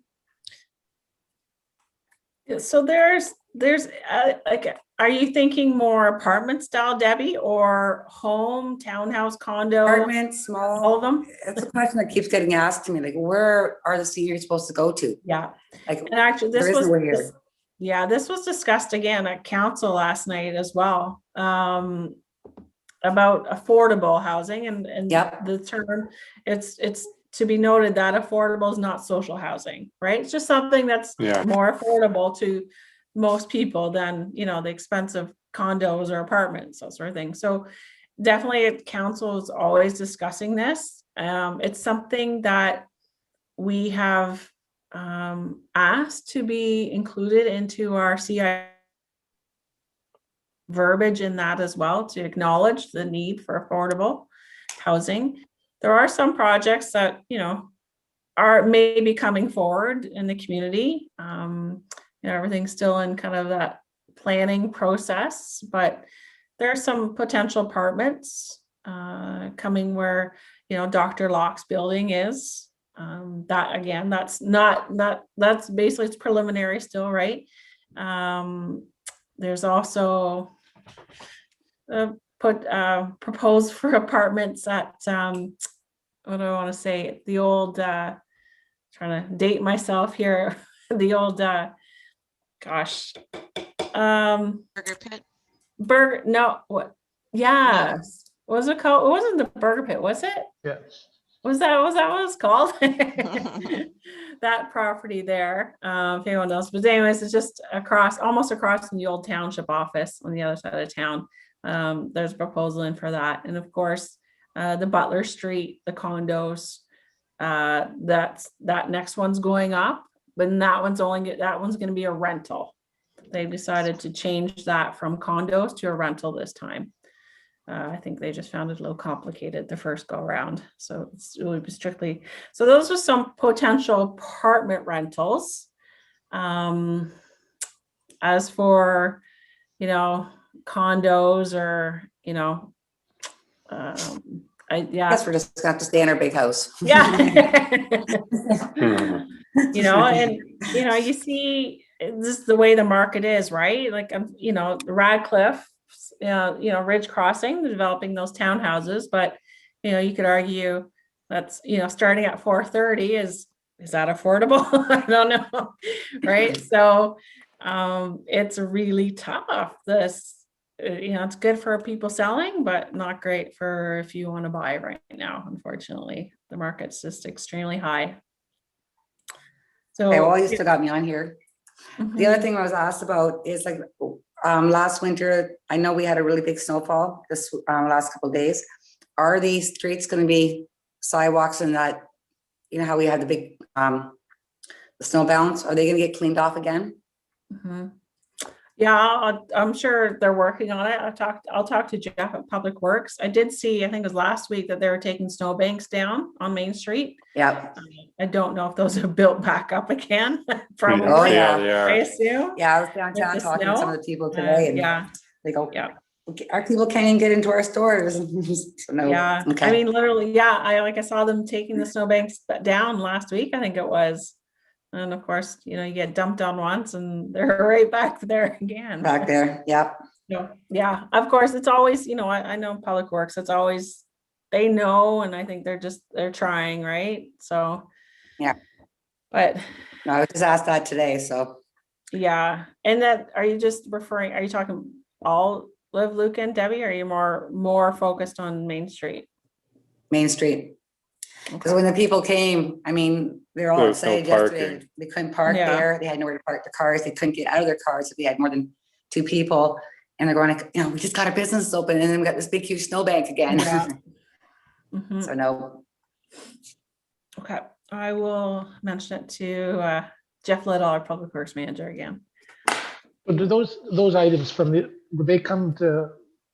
C: So there's like, are you thinking more apartment style, Debbie, or home, townhouse, condo?
A: Apartments, small.
C: All of them?
A: It's a question that keeps getting asked to me, like, where are the seniors supposed to go to?
C: Yeah.
A: Like,
C: And actually,
A: there is nowhere here.
C: this was discussed again at council last night as well, about affordable housing and
A: Yep.
C: the term, it's to be noted that affordable is not social housing, right? It's just something that's
B: Yeah.
C: more affordable to most people than, the expensive condos or apartments, that sort of thing. So definitely council is always discussing this. It's something that we have asked to be included into our CI verbiage in that as well, to acknowledge the need for affordable housing. There are some projects that, are maybe coming forward in the community. Everything's still in kind of that planning process, but there are some potential apartments coming where, Dr. Locke's building is. That again, that's basically, it's preliminary still, right? There's also proposed for apartments at what do I want to say? The old trying to date myself here. The old
E: Burger pit.
C: Yes. What was it called? It wasn't the Burger Pit, was it?
F: Yeah.
C: Was that what it's called? That property there, if anyone knows. But anyways, it's just almost across from the old township office on the other side of town. There's a proposal in for that. And of course, the Butler Street, the condos, that next one's going up, but that one's going to be a rental. They've decided to change that from condos to a rental this time. I think they just found it a little complicated the first go around. So it's really strictly. So those are some potential apartment rentals. As for, condos or,
A: I guess we're just going to have to stay in our big house.
C: Yeah.
B: Hmm.
C: You see, this is the way the market is, right? Like, Radcliffe, Ridge Crossing, they're developing those townhouses, but, you could argue that's, starting at 430 is that affordable? I don't know. Right. So, it's really tough. It's good for people selling, but not great for if you want to buy right now. Unfortunately, the market's just extremely high. So,
A: Okay, well, you still got me on here.
C: mhm.
A: The other thing I was asked about is like, last winter, I know we had a really big snowfall this last couple of days. Are these streets going to be sidewalks and that, how we had the big, the snow bounce? Are they going to get cleaned off again?
C: Mhm. Yeah, I'm sure they're working on it. I'll talk to Jeff at Public Works. I did see, I think it was last week, that they were taking snowbanks down on Main Street.
A: Yep.
C: I don't know if those are built back up again.
A: Oh,
C: Probably,
A: yeah.
B: they
C: I
B: are.
C: assume.
A: Yeah, I was downtown
C: the
A: talking to some of
C: snow?
A: the people today and
C: Yeah,
A: they go,
C: yeah.
A: "Okay, our people can't even get into our stores." So no,
C: Yeah, I
A: okay.
C: mean, literally, yeah, I saw them taking the snowbanks down last week, I think it was. And of course, you get dumped on once and they're right back there again.
A: Back there, yep.
C: No, yeah, of course, it's always, I know Public Works, it's always, they know, and I think they're trying, right? So.
A: Yeah.
C: But
A: No, I was just asked that today, so.
C: yeah, and are you talking all Live, Luke and Debbie, or are you more focused on Main Street?
A: Main Street. Because when the people came, I mean, they were all
B: There was no
A: excited yesterday.
B: parking.
A: They couldn't park
C: Yeah.
A: there. They had nowhere to park the cars. They couldn't get out of their cars if they had more than 2 people. And they're going, like, we just got our business open and then we got this big, huge snowbank again.
C: Yeah. Mhm.
A: So no.
C: Okay, I will mention it to Jeff Little, our Public Works Manager, again.
F: But do those items would they come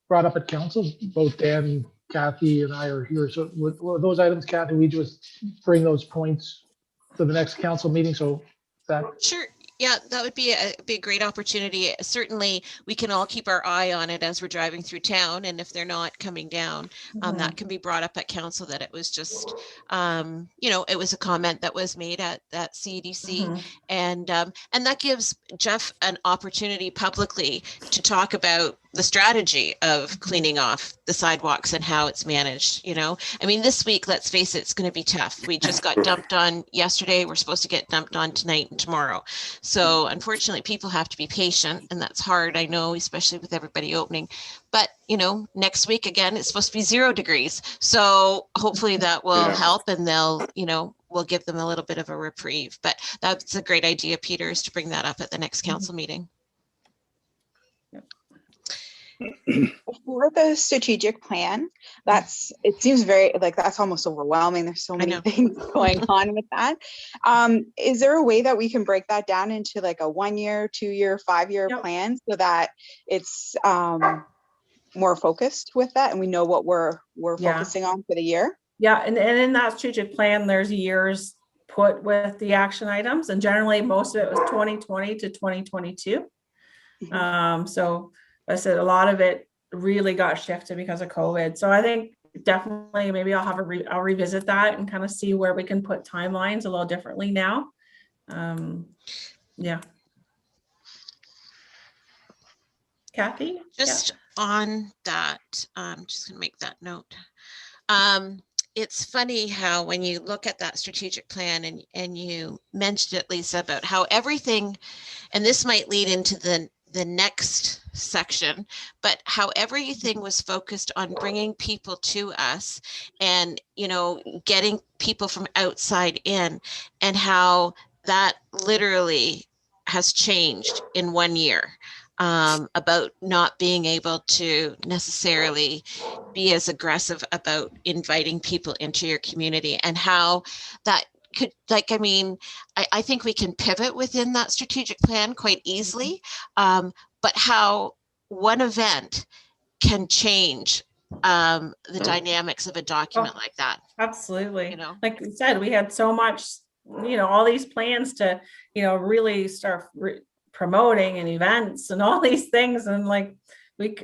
F: brought up at council? Both Dan, Kathy and I are here. So were those items, Kathy, we just bring those points to the next council meeting? So that.
E: Sure. Yeah, that would be a great opportunity. Certainly, we can all keep our eye on it as we're driving through town. And if they're not coming down, that can be brought up at council, that it was just, it was a comment that was made at CEDC. And that gives Jeff an opportunity publicly to talk about the strategy of cleaning off the sidewalks and how it's managed. I mean, this week, let's face it, it's going to be tough. We just got dumped on yesterday. We're supposed to get dumped on tonight and tomorrow. So unfortunately, people have to be patient, and that's hard, I know, especially with everybody opening. But, next week, again, it's supposed to be 0 degrees. So hopefully that will help, and we'll give them a little bit of a reprieve. But that's a great idea, Peter, is to bring that up at the next council meeting.
G: For the strategic plan, it seems very that's almost overwhelming. There's so many things going on with that. Is there a way that we can break that down into like a 1-year, 2-year, 5-year plan so that it's more focused with that and we know what we're focusing on for the year? Yeah,
C: and in that strategic plan, there's years put with the action items, and generally most of it was 2020 to 2022. So I said a lot of it really got shifted because of COVID. So I think definitely maybe I'll revisit that and kind of see where we can put timelines a little differently now. Yeah. Kathy?
E: Just on that, I'm just gonna make that note. It's funny how when you look at that strategic plan and you mentioned it, Lisa, about how everything, and this might lead into the next section, but how everything was focused on bringing people to us and, getting people from outside in, and how that literally has changed in 1 year, about not being able to necessarily be as aggressive about inviting people into your community, and how that could, I think we can pivot within that strategic plan quite easily, but how one event can change the dynamics of a document like that.
C: Absolutely. Like you said, we had so much, all these plans to, really start promoting and events and all these things, and we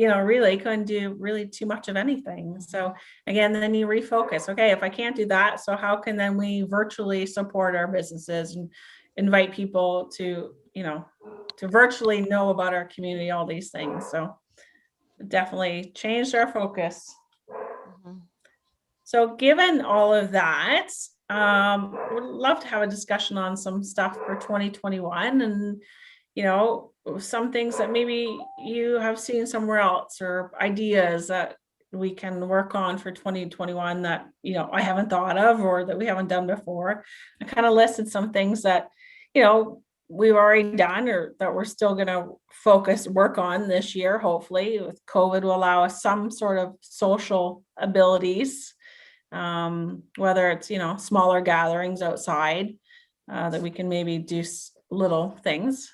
C: really couldn't do really too much of anything. So again, then you refocus. Okay, if I can't do that, so how can then we virtually support our businesses and invite people to, to virtually know about our community, all these things. So definitely changed our focus. So given all of that, would love to have a discussion on some stuff for 2021, and some things that maybe you have seen somewhere else, or ideas that we can work on for 2021 that, I haven't thought of, or that we haven't done before. I kind of listed some things that, we've already done, or that we're still going to work on this year. Hopefully with COVID will allow us some sort of social abilities, whether it's, smaller gatherings outside, that we can maybe do little things.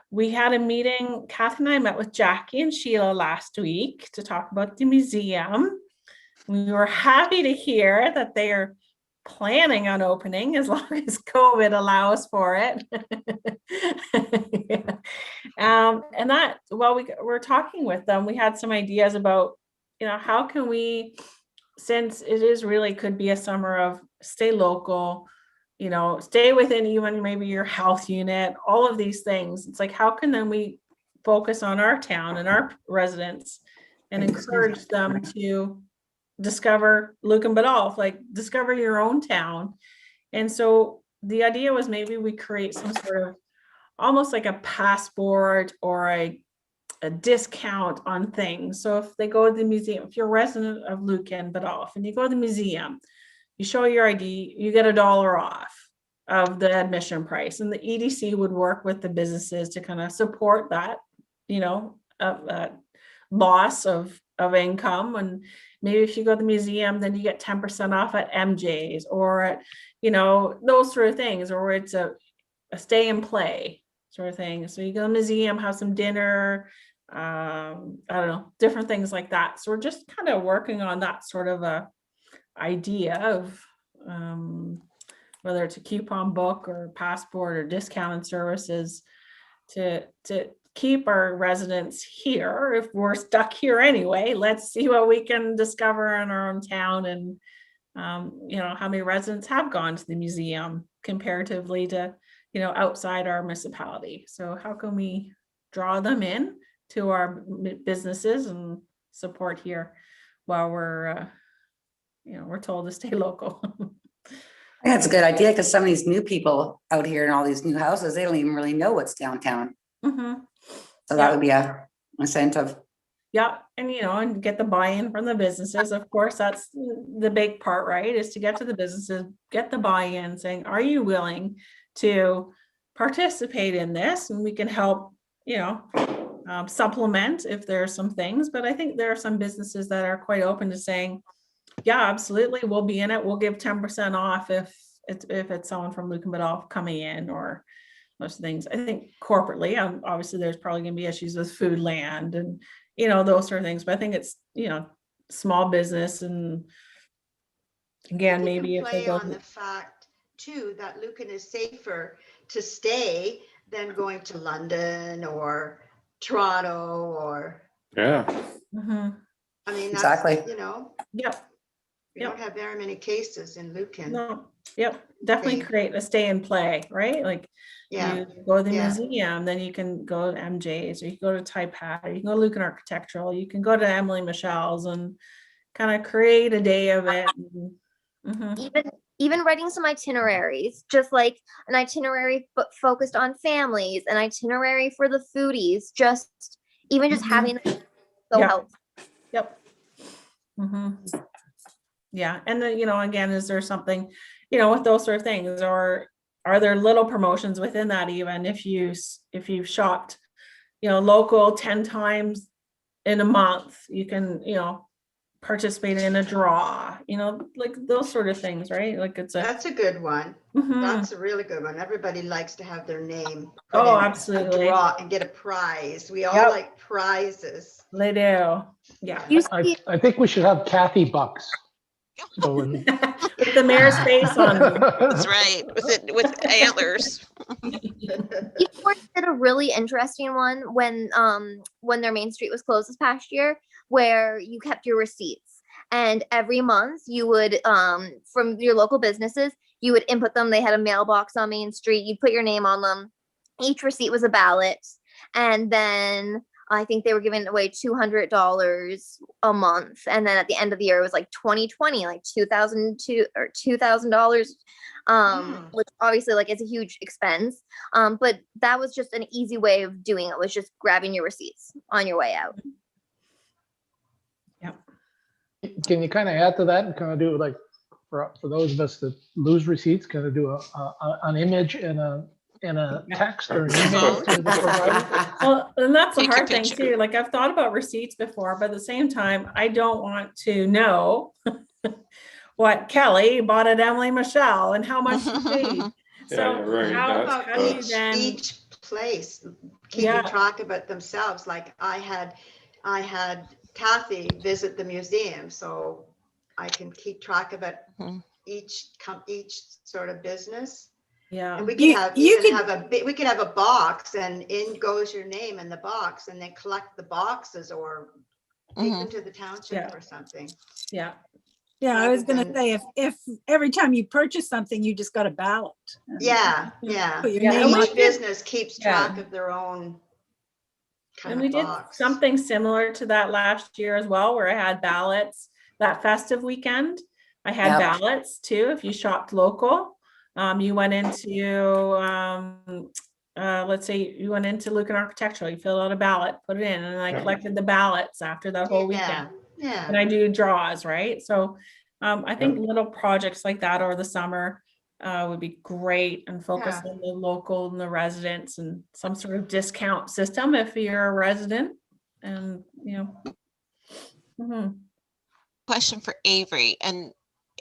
C: we had a meeting, Kathy and I met with Jackie and Sheila last week to talk about the museum. We were happy to hear that they are planning on opening as long as COVID allows for it. Yeah. And that, while we were talking with them, we had some ideas about, how can we, since it is really could be a summer of stay local, stay within even maybe your health unit, all of these things. It's like, how can then we focus on our town and our residents and encourage them to discover Lucan Biddulph, like discover your own town. And so the idea was maybe we create some sort of almost like a passport or a discount on things. So if they go to the museum, if you're a resident of Lucan Biddulph and you go to the museum, you show your ID, you get $1 off of the admission price. And the EDC would work with the businesses to kind of support that, loss of income. And maybe if you go to the museum, then you get 10% off at MJ's or at, those sort of things, or it's a stay and play sort of thing. So you go to the museum, have some dinner, I don't know, different things like that. So we're just kind of working on that sort of a idea of whether it's a coupon book or passport or discounted services to keep our residents here. If we're stuck here anyway, let's see what we can discover in our own town. And how many residents have gone to the museum comparatively to outside our municipality. So how can we draw them in to our businesses and support here while we're told to stay local.
A: I think that's a good idea, because some of these new people out here in all these new houses, they don't even really know what's downtown.
C: Mm-hmm.
A: So that would be a incentive.
C: Yeah, and get the buy-in from the businesses. Of course, that's the big part, right? Is to get to the businesses, get the buy-in, saying, are you willing to participate in this? And we can help, supplement if there are some things. But I think there are some businesses that are quite open to saying, yeah, absolutely, we'll be in it. We'll give 10% off if it's someone from Lucan Biddulph coming in, or most things. I think corporately, obviously there's probably going to be issues with food land and those sort of things. But I think it's small business, and again, maybe if they
J: play
C: go
J: on the fact too that Lucan is safer to stay than going to London or Toronto or.
B: Yeah.
C: Mm-hmm.
J: I mean, that's,
A: Exactly.
C: Yep.
J: We don't have very many cases in Lucan.
C: No. Yep. Definitely create a stay and play, right? Like you go to the museum, then you can go to MJ's, or you can go to Taipat, or you can go to Lucan Architectural, you can go to Emily Michelle's and kind of create a day of it.
D: Even writing some itineraries, just like an itinerary focused on families, an itinerary for the foodies, just having so helpful.
C: Yep. Yeah. And then, again, is there something, with those sort of things, or are there little promotions within that? Even if you've shopped, local 10 times in a month, you can, participate in a draw, like those sort of things, right? Like that's
J: a good one. That's a really good one. Everybody likes to have their name put
C: Oh,
J: in
C: absolutely.
J: a draw and get a prize. We all like prizes.
C: They do. Yeah.
F: I think we should have Kathy bucks. So when...
C: with the mayor's face on them.
E: That's right. With antlers.
D: Eastport did a really interesting one when their main street was closed this past year, where you kept your receipts, and every month you would from your local businesses, you would input them. They had a mailbox on Main Street. You'd put your name on them. Each receipt was a ballot, and then I think they were giving away $200 a month, and then at the end of the year it was like 2020, like $2,000, which obviously it's a huge expense. But that was just an easy way of doing it, was just grabbing your receipts on your way out.
C: Yep.
F: Can you kind of add to that and kind of do like for those of us that lose receipts, kind of do an image and a text or an email to the provider?
C: Well, and that's the
E: Take a
C: hard thing
E: picture.
C: too. Like I've thought about receipts before, but at the same time, I don't want to know what Kelly bought at Emily Michelle and how much she paid. So
B: Yeah, right.
C: how do you then?
J: Each place, keeping
C: Yeah.
J: track of it themselves. Like I had Kathy visit the museum, so I can keep track of it,
E: Mhm.
J: each sort of business.
C: Yeah.
J: And we
H: You-
J: could have,
H: you
J: even
H: could-
J: have we could have a box, and in goes your name in the box, and then collect the boxes or take them to the township
C: Yeah.
J: or something.
C: Yeah.
H: Yeah, I was
J: rather
H: gonna
J: than-
H: say, if every time you purchase something, you just got a ballot. and
J: Yeah, yeah.
H: Put your
C: Yeah,
H: name
J: And
H: on
J: each
H: it.
J: business keeps track
C: Yeah.
J: of their own
C: And
J: kind
C: we
J: of
C: did
J: box.
C: something similar to that last year as well, where I had ballots that festive weekend. I had
A: Yep.
C: ballots too. If you shopped local, you went into, let's say you went into Lucan Architectural, you filled out a ballot, put it in, and I collected the ballots after that whole weekend.
J: Yeah,
C: And I do draws, right? So I think little projects like that over the summer would be great, and focus
J: Yeah.
C: on the local and the residents, and some sort of discount system if you're a resident, and mhm.
E: Question for Avery, and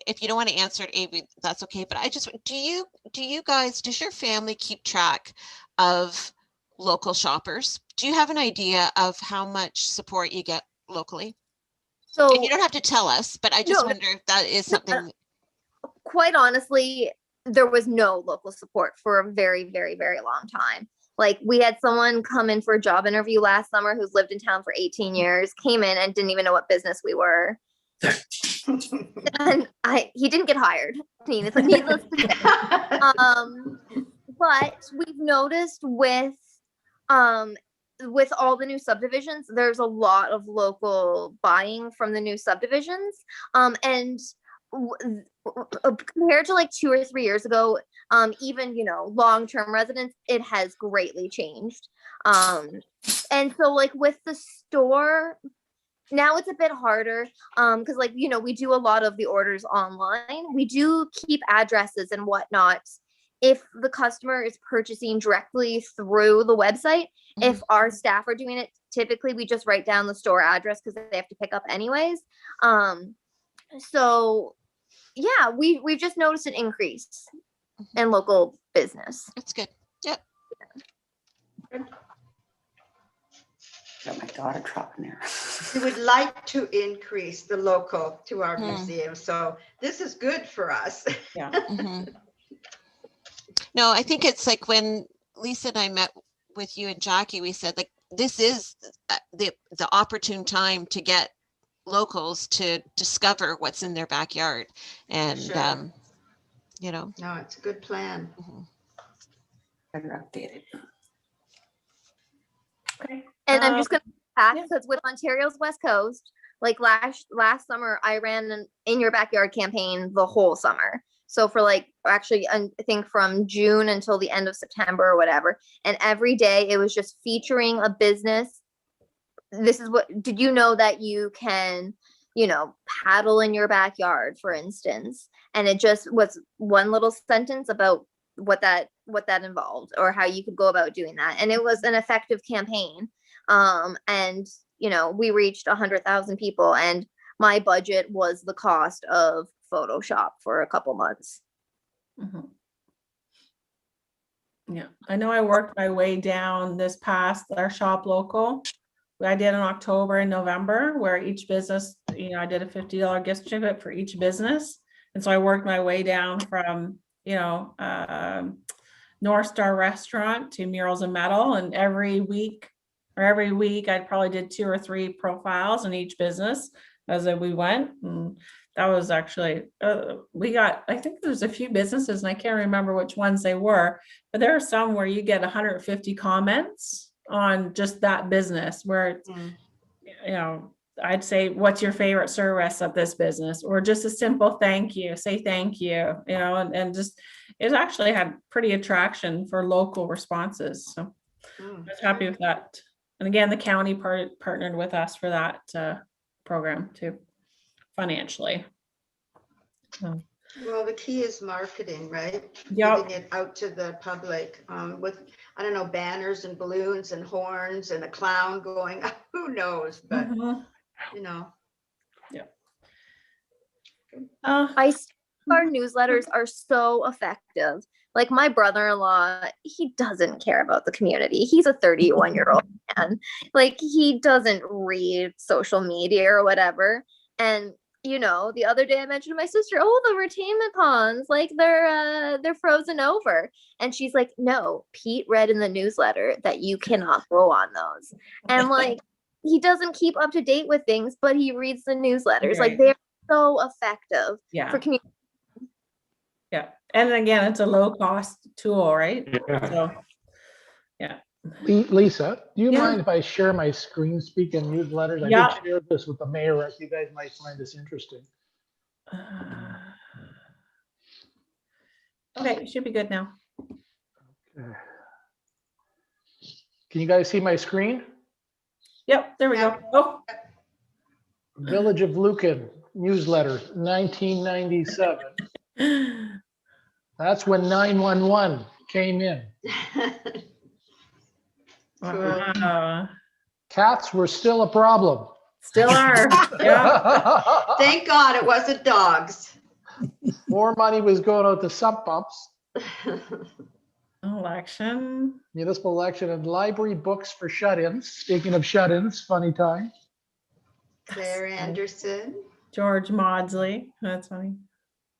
E: if you don't want to answer it, Avery, that's okay. But I just, do you guys, does your family keep track of local shoppers? Do you have an idea of how much support you get locally?
D: So
E: And you don't have to tell us, but I just
D: No,
E: wonder if that is something.
D: quite honestly, there was no local support for a very, very, very long time. Like we had someone come in for a job interview last summer who's lived in town for 18 years, came in and didn't even know what business we were. And he didn't get hired. Needless to say. But we've noticed with all the new subdivisions, there's a lot of local buying from the new subdivisions. And compared to like 2 or 3 years ago, even long-term residents, it has greatly changed. And so like with the store now, it's a bit harder because like we do a lot of the orders online. We do keep addresses and whatnot if the customer is purchasing directly through the website. If our staff are doing it, typically we just write down the store address because they have to pick up anyways. So yeah, we've just noticed an increase in local business.
E: That's good. Yep.
A: Got my daughter dropping there.
J: We would like to increase the local to our
E: Hmm.
J: museum, so this is good for us.
C: Yeah.
E: Mhm. No, I think it's like when Lisa and I met with you and Jackie, we said like this is the opportune time to get locals to discover what's in their backyard, and
J: Sure.
E: No,
J: it's a good plan.
A: Better updated.
C: Okay.
D: And I'm just gonna back
C: yeah.
D: because with Ontario's West Coast, like last summer, I ran an in your backyard campaign the whole summer. So for like actually, I think from June until the end of September or whatever, and every day it was just featuring a business. Did you know that you can, paddle in your backyard, for instance, and it just was one little sentence about what that involved or how you could go about doing that, and it was an effective campaign. And we reached 100,000 people, and my budget was the cost of Photoshop for a couple months.
C: Mhm. Yeah, I know I worked my way down this past our shop local. I did in October and November, where each business, I did a $50 gift certificate for each business. And so I worked my way down from, North Star Restaurant to Murals and Metal. And every week I probably did 2 or 3 profiles in each business as we went. And that was actually, I think there's a few businesses and I can't remember which ones they were, but there are some where you get 150 comments on just that business where it's, I'd say, what's your favorite service of this business? Or just a simple thank you, say thank you, and just, it actually had pretty attraction for local responses. So I was happy with that. And again, the county partnered with us for that program too, financially.
J: Well, the key is marketing, right?
C: Yep.
J: Getting it out to the public with, I don't know, banners and balloons and horns and a clown going, who knows, but
C: Uh,
D: Our newsletters are so effective. Like my brother-in-law, he doesn't care about the community. He's a 31-year-old man. Like he doesn't read social media or whatever. And you know, the other day I mentioned to my sister, oh, the retainment ponds, like they're frozen over. And she's like, no, Pete read in the newsletter that you cannot go on those. And like, he doesn't keep up to date with things, but he reads the newsletters. Like
C: Right.
D: they're so effective
C: Yeah.
D: for community.
C: Yeah. And again, it's a low cost tool, right?
B: Yeah.
C: So, yeah.
F: Lisa, do you
C: Yeah.
F: mind if I share my screen speak and newsletters? I
C: Yeah.
F: did share this with the mayor. You guys might find this interesting.
C: Okay, it should be good now.
F: Can you guys see my screen?
C: Yep, there we go. Oh,
F: Village of Lucan newsletter, 1997. That's when 911 came in.
C: wow.
F: Cats were still a problem.
C: Still are. Yeah.
J: Thank God it wasn't dogs.
F: More money was going out to sump pumps,
C: Election.
F: municipal election, and library books for shut-ins. Speaking of shut-ins, funny time.
J: Claire Anderson.
C: George Maudsley. That's funny.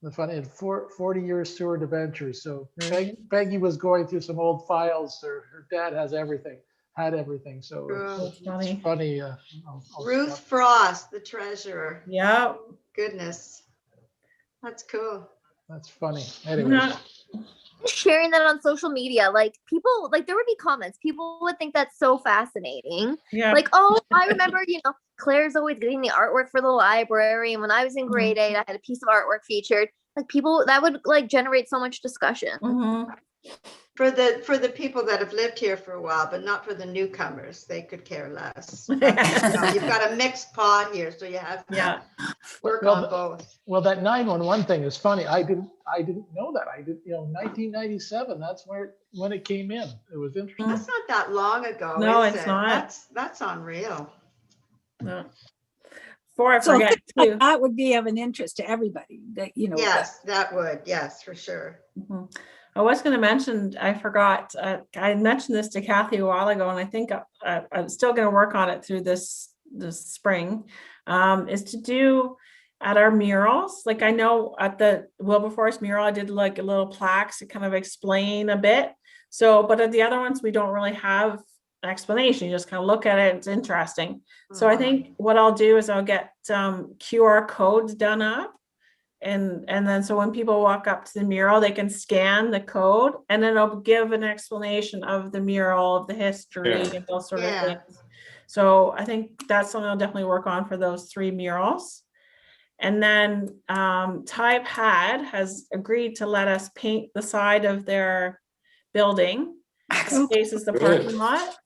F: The funny, 40 years sewer debentures. So Peggy was going through some old files. Her dad had everything. So
C: That's funny.
F: it's funny.
J: Ruth Frost, the treasurer.
C: Yeah.
J: Goodness. That's cool.
F: That's funny. Anyway,
C: Yeah.
D: Sharing that on social media, like people, like there would be comments. People would think that's so fascinating.
C: Yeah.
D: Like, oh, I remember, you know, Claire's always getting the artwork for the library. And when I was in grade 8, I had a piece of artwork featured. Like people, that would like generate so much discussion.
C: Mhm.
J: For the people that have lived here for a while, but not for the newcomers. They could care less. You know, you've got a mixed pot here, so you have to
C: Yeah.
J: work
F: Well,
J: on both.
F: well, that 911 thing is funny. I didn't know that. 1997. That's when it came in. It was interesting.
J: That's not that long ago.
C: No,
J: is
C: it's
J: it?
C: not.
J: That's unreal.
C: No. Before I
H: So
C: forget
H: things like
C: too.
H: that would be of an interest to everybody, that, you know.
J: Yes, that would. Yes, for sure.
C: Mhm. I was going to mention, I forgot, I mentioned this to Kathy a while ago, and I think I'm still going to work on it through this spring, is to do at our murals. Like I know at the Wilberforce mural, I did like a little plaques to kind of explain a bit. So, but at the other ones, we don't really have an explanation. You just kind of look at it. It's interesting. So I think what I'll do is I'll get QR codes done up. And then so when people walk up to the mural, they can scan the code and then it'll give an explanation of the mural, of the history,
B: Yeah.
C: and those sort of
J: Yeah.
C: things. So I think that's something I'll definitely work on for those 3 murals. And then TypeHad has agreed to let us paint the side of their building that faces the parking lot.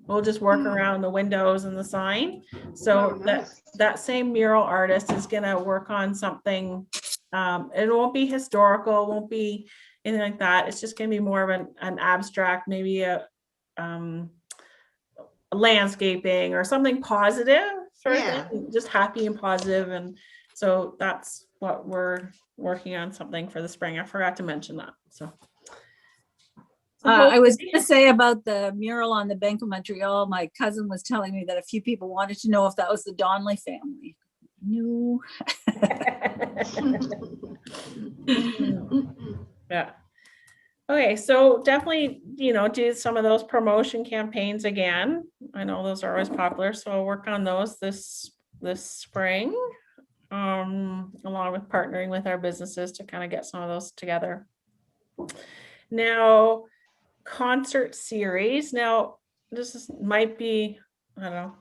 C: We'll just work around the windows and the sign. So
J: Oh, nice.
C: that same mural artist is gonna work on something. It won't be historical, won't be anything like that. It's just gonna be more of an abstract, maybe a landscaping or something positive sort of
J: Yeah.
C: thing, just happy and positive. And so that's what we're working on, something for the spring. I forgot to mention that. So.
H: I was going to say about the mural on the Bank of Montreal, my cousin was telling me that a few people wanted to know if that was the Donnelly family. No.
C: Yeah. Okay, so definitely, do some of those promotion campaigns again. I know those are always popular, so I'll work on those this spring, along with partnering with our businesses to kind of get some of those together. Now, concert series. Now, might be, I don't know,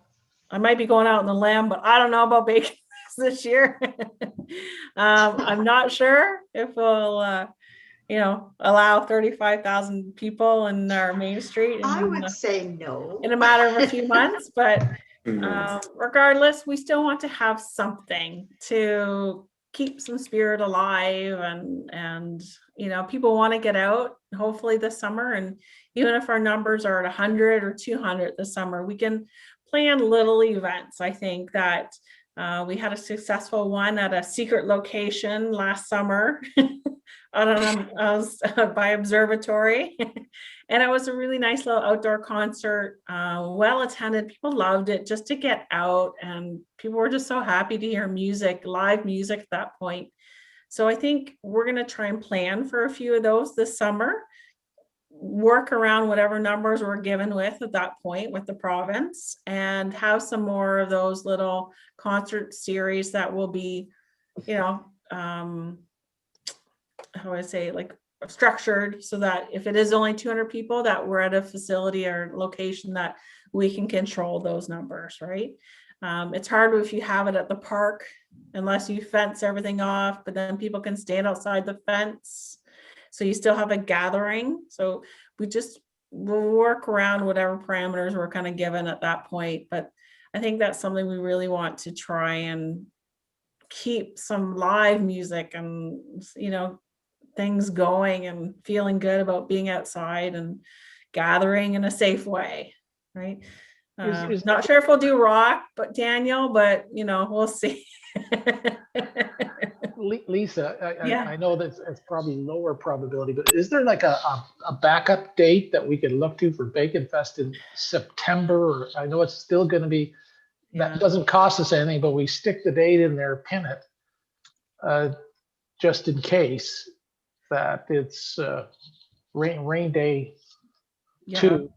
C: I might be going out on the limb, but I don't know about baking this year. I'm not sure if we'll, allow 35,000 people in our main street
J: I would say no.
C: in a matter of a few months, but regardless, we still want to have something to keep some spirit alive, and people want to get out, hopefully this summer. And even if our numbers are at 100 or 200 this summer, we can plan little events. I think that we had a successful one at a secret location last summer by observatory. And it was a really nice little outdoor concert, well attended. People loved it just to get out, and people were just so happy to hear music, live music at that point. So I think we're going to try and plan for a few of those this summer, work around whatever numbers we're given with at that point with the province, and have some more of those little concert series that will be, you know, how would I say, like structured so that if it is only 200 people, that we're at a facility or location that we can control those numbers, right? It's hard if you have it at the park, unless you fence everything off, but then people can stand outside the fence. So you still have a gathering. So we'll work around whatever parameters we're kind of given at that point. But I think that's something we really want to try and keep some live music and, you know, things going and feeling good about being outside and gathering in a safe way, right? Not sure if we'll do rock, but Daniel, but you know, we'll see.
F: Lisa,
C: Yeah.
F: I know that it's probably lower probability, but is there like a backup date that we could look to for Bacon Fest in September? Or I know it's still going to be, that doesn't cost us anything, but we stick the date in there, pin it, just in case that it's rain day to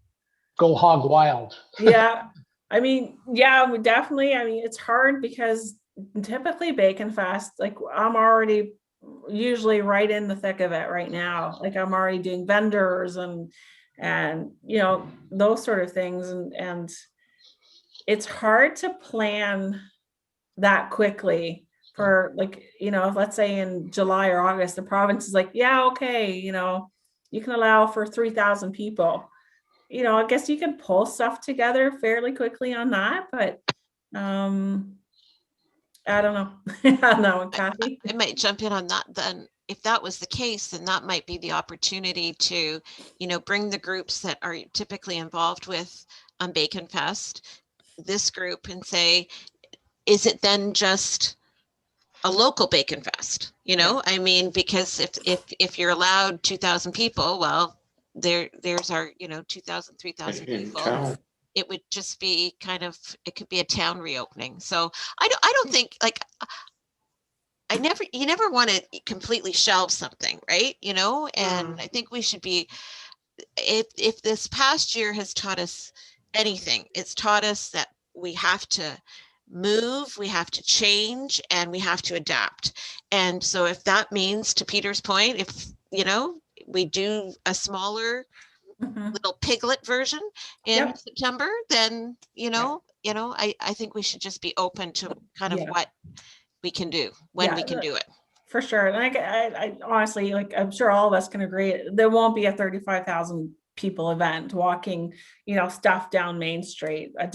F: go hog wild.
C: Yeah. I mean, yeah, we definitely, I mean, it's hard because typically Bacon Fest, like I'm already usually right in the thick of it right now. Like I'm already doing vendors and you know, those sort of things. And it's hard to plan that quickly for, like, you know, let's say in July or August, the province is like, yeah, okay, you know, you can allow for 3,000 people. You know, I guess you can pull stuff together fairly quickly on that, but I don't know. I don't know, Kathy.
E: I might jump in on that then. If that was the case, then that might be the opportunity to, you know, bring the groups that are typically involved with Bacon Fest, this group, and say, is it then just a local Bacon Fest? You know, I mean, because if you're allowed 2,000 people, well, there's our, you know, 2,000, 3,000 people. It would just be kind of, it could be a town reopening. So I don't think, like, you never want to completely shelve something, right? You know, and I think we should be, if this past year has taught us anything, it's taught us that we have to move, we have to change, and we have to adapt. And so if that means, to Peter's point, if, you know, we do a smaller little piglet version in September, then, you know, I think we should just be open to kind of what we can do when we can do it.
C: For sure. And I honestly, like, I'm sure all of us can agree, there won't be a 35,000 people event walking, you know, stuff down Main Street. I'm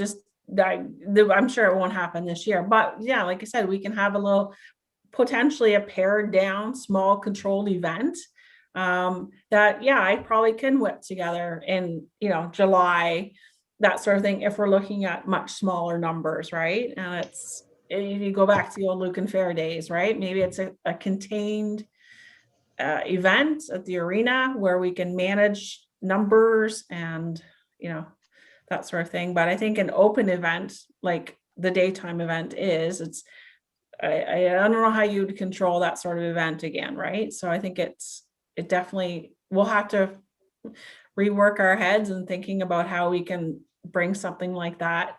C: sure it won't happen this year, but yeah, like I said, we can have a little, potentially a pared down, small controlled event that, I probably can whip together in, you know, July, that sort of thing, if we're looking at much smaller numbers, right? And you go back to the old Lucan Fair days, right? Maybe it's a contained event at the arena where we can manage numbers and, you know, that sort of thing. But I think an open event, like the daytime event is, I don't know how you would control that sort of event again, right? So I think it definitely, we'll have to rework our heads and thinking about how we can bring something like that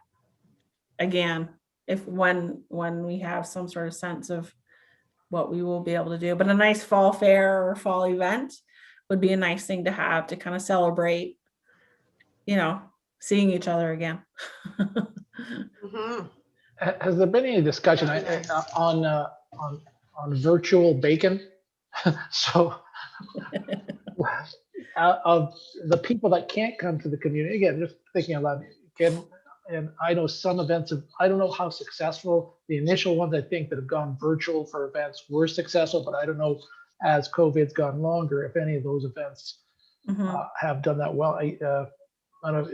C: again, when we have some sort of sense of what we will be able to do. But a nice fall fair or fall event would be a nice thing to have to kind of celebrate, you know, seeing each other again.
F: Has there been any discussion on virtual bacon? So of the people that can't come to the community, again, just thinking aloud, and I know some events I don't know how successful the initial ones, I think, that have gone virtual for events were successful, but I don't know, as COVID's gone longer, if any of those events have done that well. I don't know,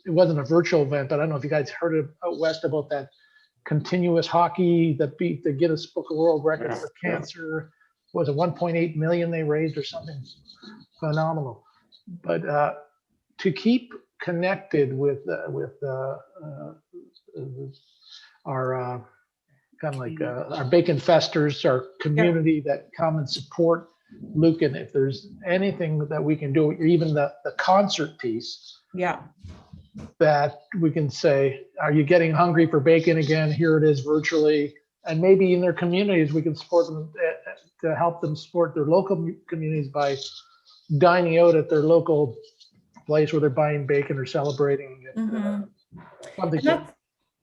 F: it wasn't a virtual event, but I don't know if you guys heard out west about that continuous hockey that beat the Guinness Book of World Records for cancer was it 1.8 million they raised or something phenomenal. But to keep connected with our kind of like our bacon festers, our community that come and support Lucan, if there's anything that we can do, even the concert piece.
C: Yeah.
F: That we can say, are you getting hungry for bacon again? Here it is virtually. And maybe in their communities, we can support them to help them support their local communities by dining out at their local place where they're buying bacon or celebrating it. Something.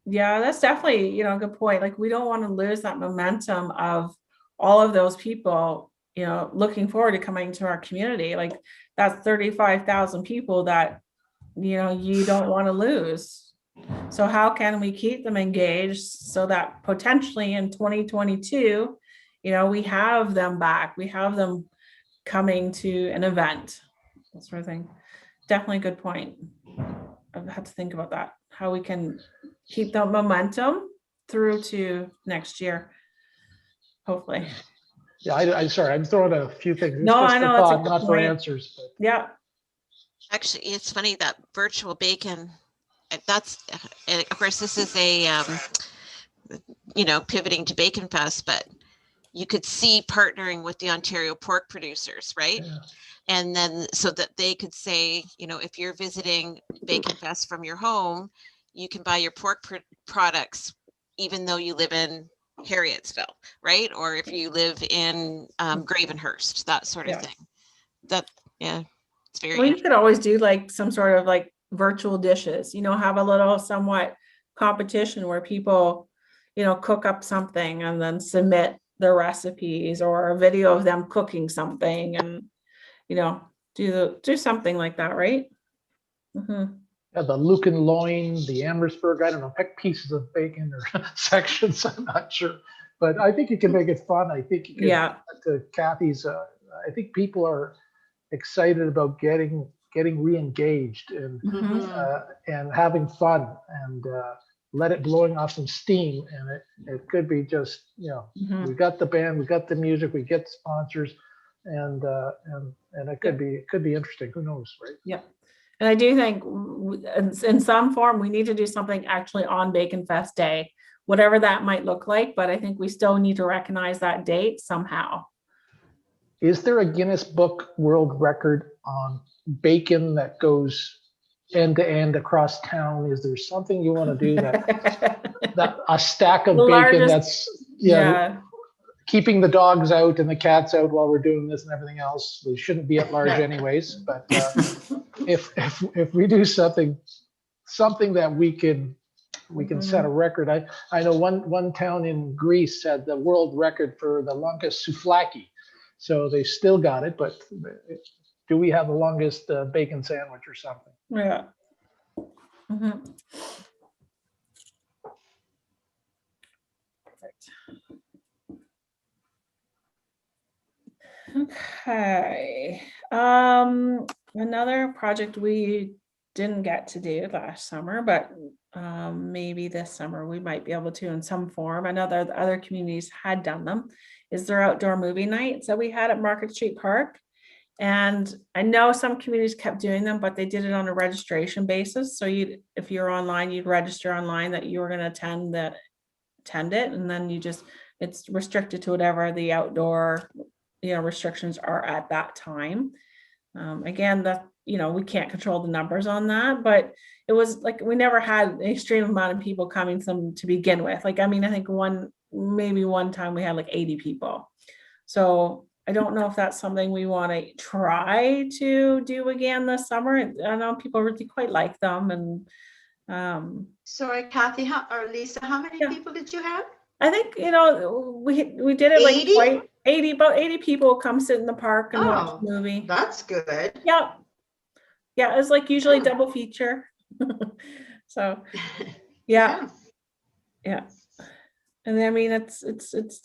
C: Yeah, that's definitely, a good point. Like, we don't want to lose that momentum of all of those people, looking forward to coming to our community. Like, that's 35,000 people that, you don't want to lose. So how can we keep them engaged so that potentially in 2022, we have them back, we have them coming to an event, that sort of thing. Definitely a good point. I've had to think about that, how we can keep the momentum through to next year, hopefully.
F: Yeah, I'm sorry, I'm throwing a few things.
C: No, I know, that's a good
F: not for
C: point.
F: answers. But.
C: Yeah.
E: Actually, it's funny that virtual bacon, that's, and of course, this is a, pivoting to Bacon Fest, but you could see partnering with the Ontario pork producers, right?
F: Yeah.
E: And then so that they could say, if you're visiting Bacon Fest from your home, you can buy your pork products, even though you live in Harrietsville, right? Or if you live in Gravenhurst, that sort of thing. It's very.
C: Well, you could always do like some sort of like virtual dishes, have a little somewhat competition where people, cook up something and then submit their recipes or a video of them cooking something and, do something like that, right?
F: Yeah, the Lucan loin, the Amherstburg, I don't know, pick pieces of bacon or sections, I'm not sure. But I think you can make it fun. I think you can, to Kathy's, I think people are excited about getting re-engaged and having fun and let it blowing off some steam. And it could be just, we got the band, we got the music, we get sponsors, and it could be interesting. Who knows, right?
C: Yeah. And I do think in some form, we need to do something actually on Bacon Fest Day, whatever that might look like. But I think we still need to recognize that date somehow.
F: Is there a Guinness Book World Record on bacon that goes end to end across town? Is there something you want to do that a stack of bacon that's keeping the dogs out and the cats out while we're doing this and everything else? They shouldn't be at large anyways, but if we do something that we can set a record. I know one town in Greece had the world record for the longest souvlaki. So they still got it, but do we have the longest bacon sandwich or something?
C: Yeah. Perfect. Okay. Another project we didn't get to do last summer, but maybe this summer we might be able to in some form. I know that other communities had done them. Is their outdoor movie nights that we had at Market Street Park. And I know some communities kept doing them, but they did it on a registration basis. So if you're online, you'd register online that you were going to attend it. And then it's restricted to whatever the outdoor, restrictions are at that time. Again, we can't control the numbers on that, but it was like, we never had an extreme amount of people coming to begin with. Like, I think maybe one time we had like 80 people. So I don't know if that's something we want to try to do again this summer. I know people really quite like them. And
J: sorry, Kathy or Lisa, how many people did you have?
C: I think, we did it
J: 80?
C: like about 80 people come sit in the park and watch the movie.
J: That's good.
C: Yeah. Yeah, it's like usually double feature. So yeah. And it's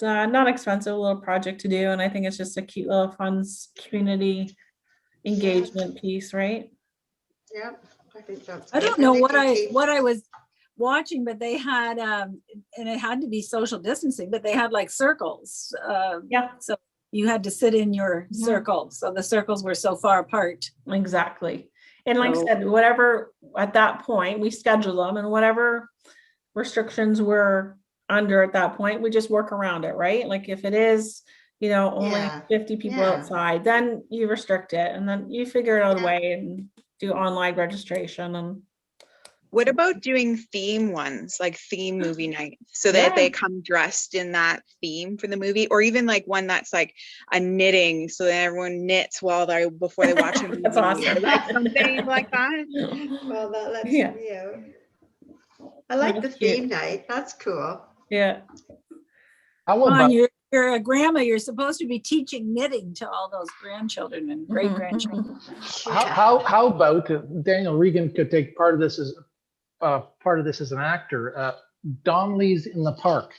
C: not expensive, a little project to do. And I think it's just a cute little fun community engagement piece, right?
J: Yeah, I think that's.
H: I don't know what I was watching, but they had and it had to be social distancing, but they had like circles. So you had to sit in your
C: Mhm.
H: circle. So the circles were so far apart.
C: Exactly. And like I
H: So-
C: said, whatever, at that point, we schedule them, and whatever restrictions we're under at that point, we just work around it, right? Like if it is, only
J: Yeah,
C: 50 people
J: yeah.
C: outside, then you restrict it, and then you figure out a
J: Yeah.
C: way and do online registration. And
G: What about doing theme ones, like theme movie nights, so that
C: Yeah.
G: they come dressed in that theme for the movie, or even like one that's like a knitting, so that everyone knits before they watch a movie,
C: That's awesome.
G: or like something like that.
J: Well, that lets
C: Yeah.
J: me out. I like the
C: That's cute.
J: theme night. That's cool.
C: Yeah.
F: How
H: Come on,
F: about,
H: you're a grandma. You're supposed to be teaching knitting to all those grandchildren and great grandchildren.
F: how about Daniel Regan could take part of this as an actor, Donnelly's in the Park.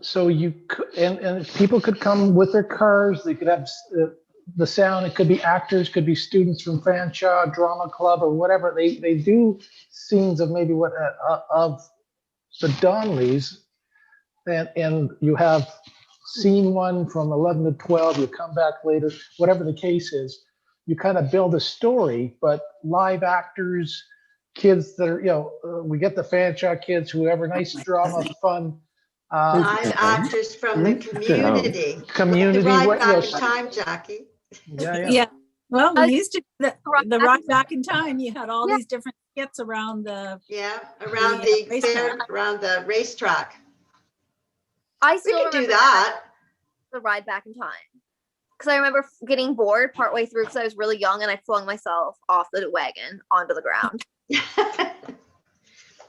F: So and people could come with their cars. They could have the sound. It could be actors, could be students from Fanshawe Drama Club or whatever. They do scenes of maybe of the Donnellys, and you have scene 1 from 11 to 12. You come back later, whatever the case is. You kind of build a story, but live actors, kids that are, we get the Fanshawe kids, whoever, nice drama, fun.
J: Live actors from the community.
F: Community,
J: Right
F: what-
J: back
F: yes.
J: in time, Jackie.
F: Yeah.
H: Yeah. Well, we
D: Uh,
H: used to, the ride back in time, you had all
D: Yeah.
H: these different skits around the,
J: Yeah, around
H: The,
J: the
H: racetrack.
J: fair, around the racetrack.
D: I
J: We
D: still
J: could do
D: remember
J: that.
D: the ride back in time. Because I remember getting bored partway through because I was really young and I flung myself off the wagon onto the ground.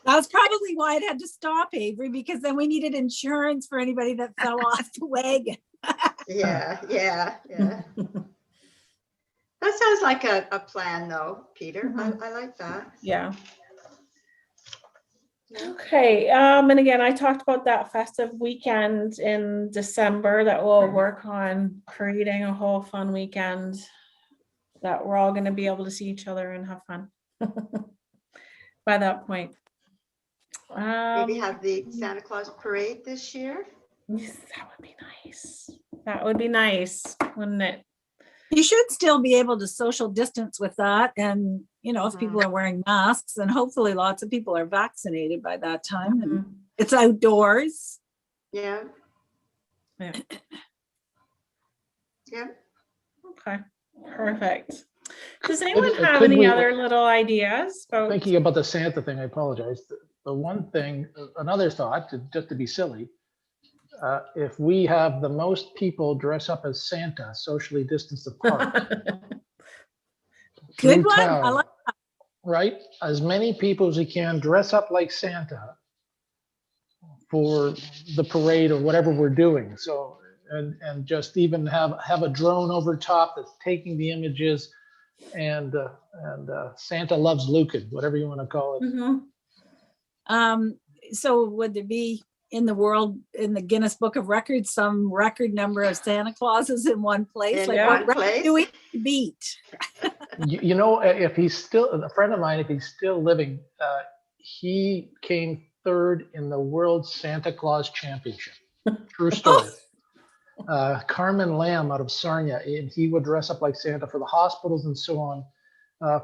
H: that's probably why it had to stop, Avery, because then we needed insurance for anybody that fell off the wagon.
J: Yeah. That sounds like a plan though, Peter. I like that.
C: Yeah.
J: Yeah.
C: Okay, and again, I talked about that festive weekend in December that we'll work on creating a whole fun weekend that we're all gonna be able to see each other and have fun by that point.
J: Maybe have the Santa Claus parade this year.
C: Yes, that would be nice. That would be nice, wouldn't it?
H: You should still be able to social distance with that. And, if people are wearing masks, and hopefully lots of people are vaccinated by that time. And
C: Mhm.
H: it's outdoors.
J: Yeah.
C: Yeah.
J: Yeah.
C: Okay, perfect. Does anyone
F: Could-
C: have
F: could
C: any
F: we-
C: other little ideas about?
F: Thinking about the Santa thing, I apologize. The one thing, another thought, just to be silly, if we have the most people dress up as Santa, socially distanced apart.
H: Good
F: through
H: one. I
F: town,
H: like
F: right? As many people as we can dress up like Santa for the parade or whatever we're doing. So, and just even have a drone over top that's taking the images, and Santa loves Lucan, whatever you want to call it.
C: Mhm.
H: So would there be in the Guinness Book of Records, some record number of Santa Clauses in one place?
J: In
H: Like
J: one
H: what record
J: place?
H: do we beat?
F: If he's still a friend of mine, if he's still living, he came 3rd in the World Santa Claus Championship. True story. Carmen Lamb out of Sarnia, and he would dress up like Santa for the hospitals and so on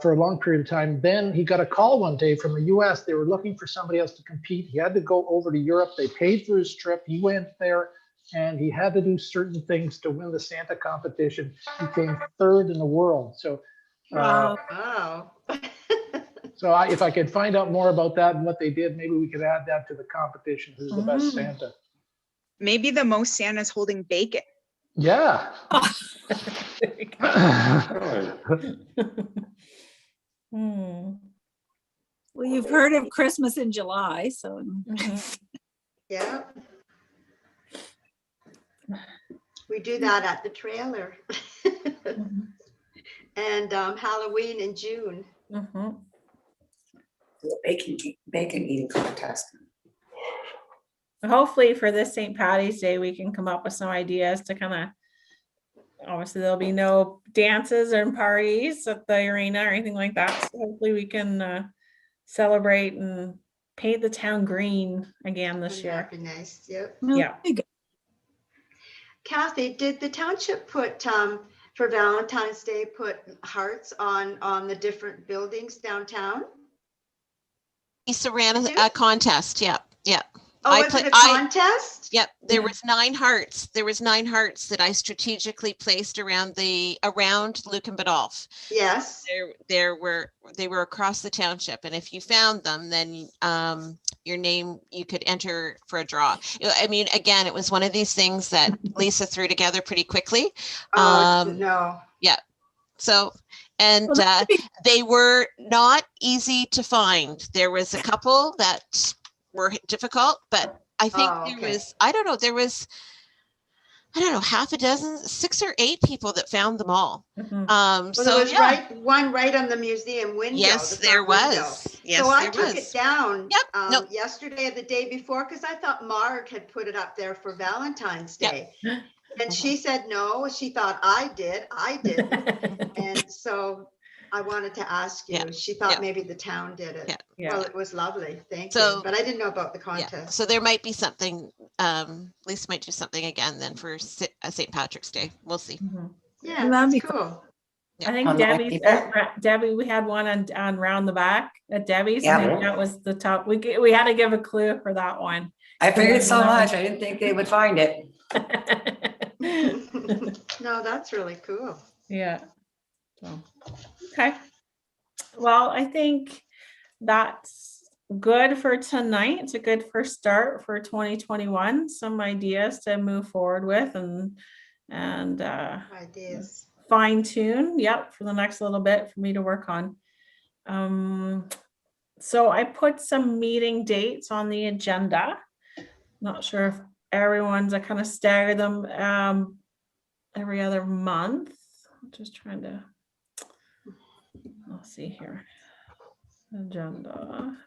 F: for a long period of time. Then he got a call one day from the US. They were looking for somebody else to compete. He had to go over to Europe. They paid for his trip. He went there and he had to do certain things to win the Santa competition. He came 3rd in the world. So,
H: Wow.
J: Wow.
F: if I could find out more about that and what they did, maybe we could add that to the competition. Who's the best Santa?
G: Maybe the most Santa's holding bacon.
F: Yeah.
C: Hmm.
H: Well, you've heard of Christmas in July, so
C: Mhm.
J: Yeah. We do that at the trailer.
C: Mhm.
J: And Halloween in June.
C: Mhm.
A: Bacon eating contest.
C: Hopefully for this St. Patty's Day, we can come up with some ideas to kind of, obviously there'll be no dances or parties at the arena or anything like that. So hopefully we can celebrate and paint the town green again this year.
J: That'd be nice. Yep.
H: well,
C: Yeah.
H: there you go.
J: Kathy, did the township put, for Valentine's Day, put hearts on the different buildings downtown?
E: Lisa ran
J: Did you?
E: a contest. Yeah.
J: Oh,
E: I
J: was it a
E: I-
J: contest?
E: Yep, there
C: Yeah.
E: was 9 hearts. There was 9 hearts that I strategically placed around Luke and Badolf.
J: Yes.
E: They were across the township, and if you found them, then your name, you could enter for a draw. I mean, again, it was one of these things that Lisa threw together pretty quickly.
J: Oh, no.
E: So, and
H: Well, that could be-
E: they were not easy to find. There was a couple that were difficult, but I think
J: Oh,
E: there
J: okay.
E: was, I don't know, half a dozen, 6 or 8 people that found them all.
C: Mhm.
J: Well,
E: So
J: there was
E: yeah,
J: one right on the museum window.
E: yes,
J: the
E: there
J: front window.
E: was. Yes,
J: So I
E: there
J: took
E: was.
J: it down
E: Yep, nope.
J: yesterday or the day before, because I thought Marg had put it up there for Valentine's
E: Yep.
J: Day. And she said, no, she thought I did. I didn't. And so I wanted to ask you,
E: Yeah,
J: she thought
E: yeah.
J: maybe the town did it.
E: Yeah.
C: Yeah.
J: Well, it was lovely. Thank
E: So-
J: you. But I didn't know about the
E: Yeah,
J: contest.
E: so there might be something, Lisa might do something again then for St. Patrick's Day. We'll see.
C: Mhm.
J: Yeah,
H: And that'd
J: that's
H: be
J: cool.
C: I think
A: On
C: Debbie,
A: that
C: Debbie, we had one on round the back at Debbie's.
A: Yeah.
C: I think that was the top. We had to give a clue for that one.
A: I figured so
C: Yeah.
A: much. I didn't think they would find it.
J: No, that's really cool.
C: Yeah. So, okay. Well, I think that's good for tonight. It's a good first start for 2021. Some ideas to move forward with and
J: Ideas.
C: fine tune. Yep, for the next little bit for me to work on. So I put some meeting dates on the agenda. Not sure if everyone's, I kind of stagger them every other month. I'm just trying to, let's see here. Agenda.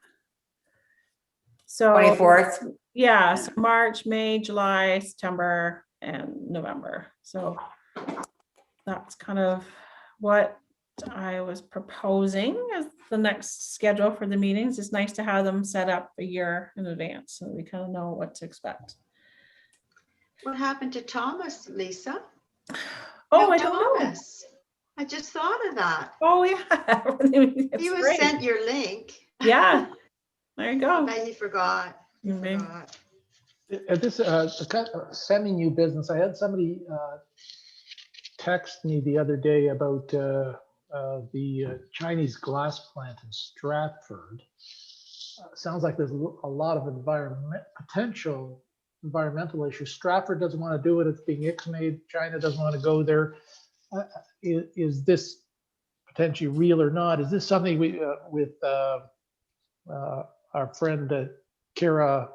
C: So
A: 24th.
C: yeah, so March, May, July, September, and November. So that's kind of what I was proposing as the next schedule for the meetings. It's nice to have them set up a year in advance so we kind of know what to expect.
J: What happened to Thomas, Lisa?
C: Oh,
J: No,
C: I don't know.
J: Thomas. I just thought of that.
C: Oh, yeah.
J: He
C: It's
J: was
C: great.
J: sent your link.
C: Yeah, there you
J: I
C: go.
J: bet he forgot. He
C: Maybe.
J: forgot.
F: At this semi-new business, I had somebody text me the other day about the Chinese glass plant in Stratford. Sounds like there's a lot of potential environmental issues. Stratford doesn't want to do it. It's being ixnayed. China doesn't want to go there. Is this potentially real or not? Is this something we, with our friend Kara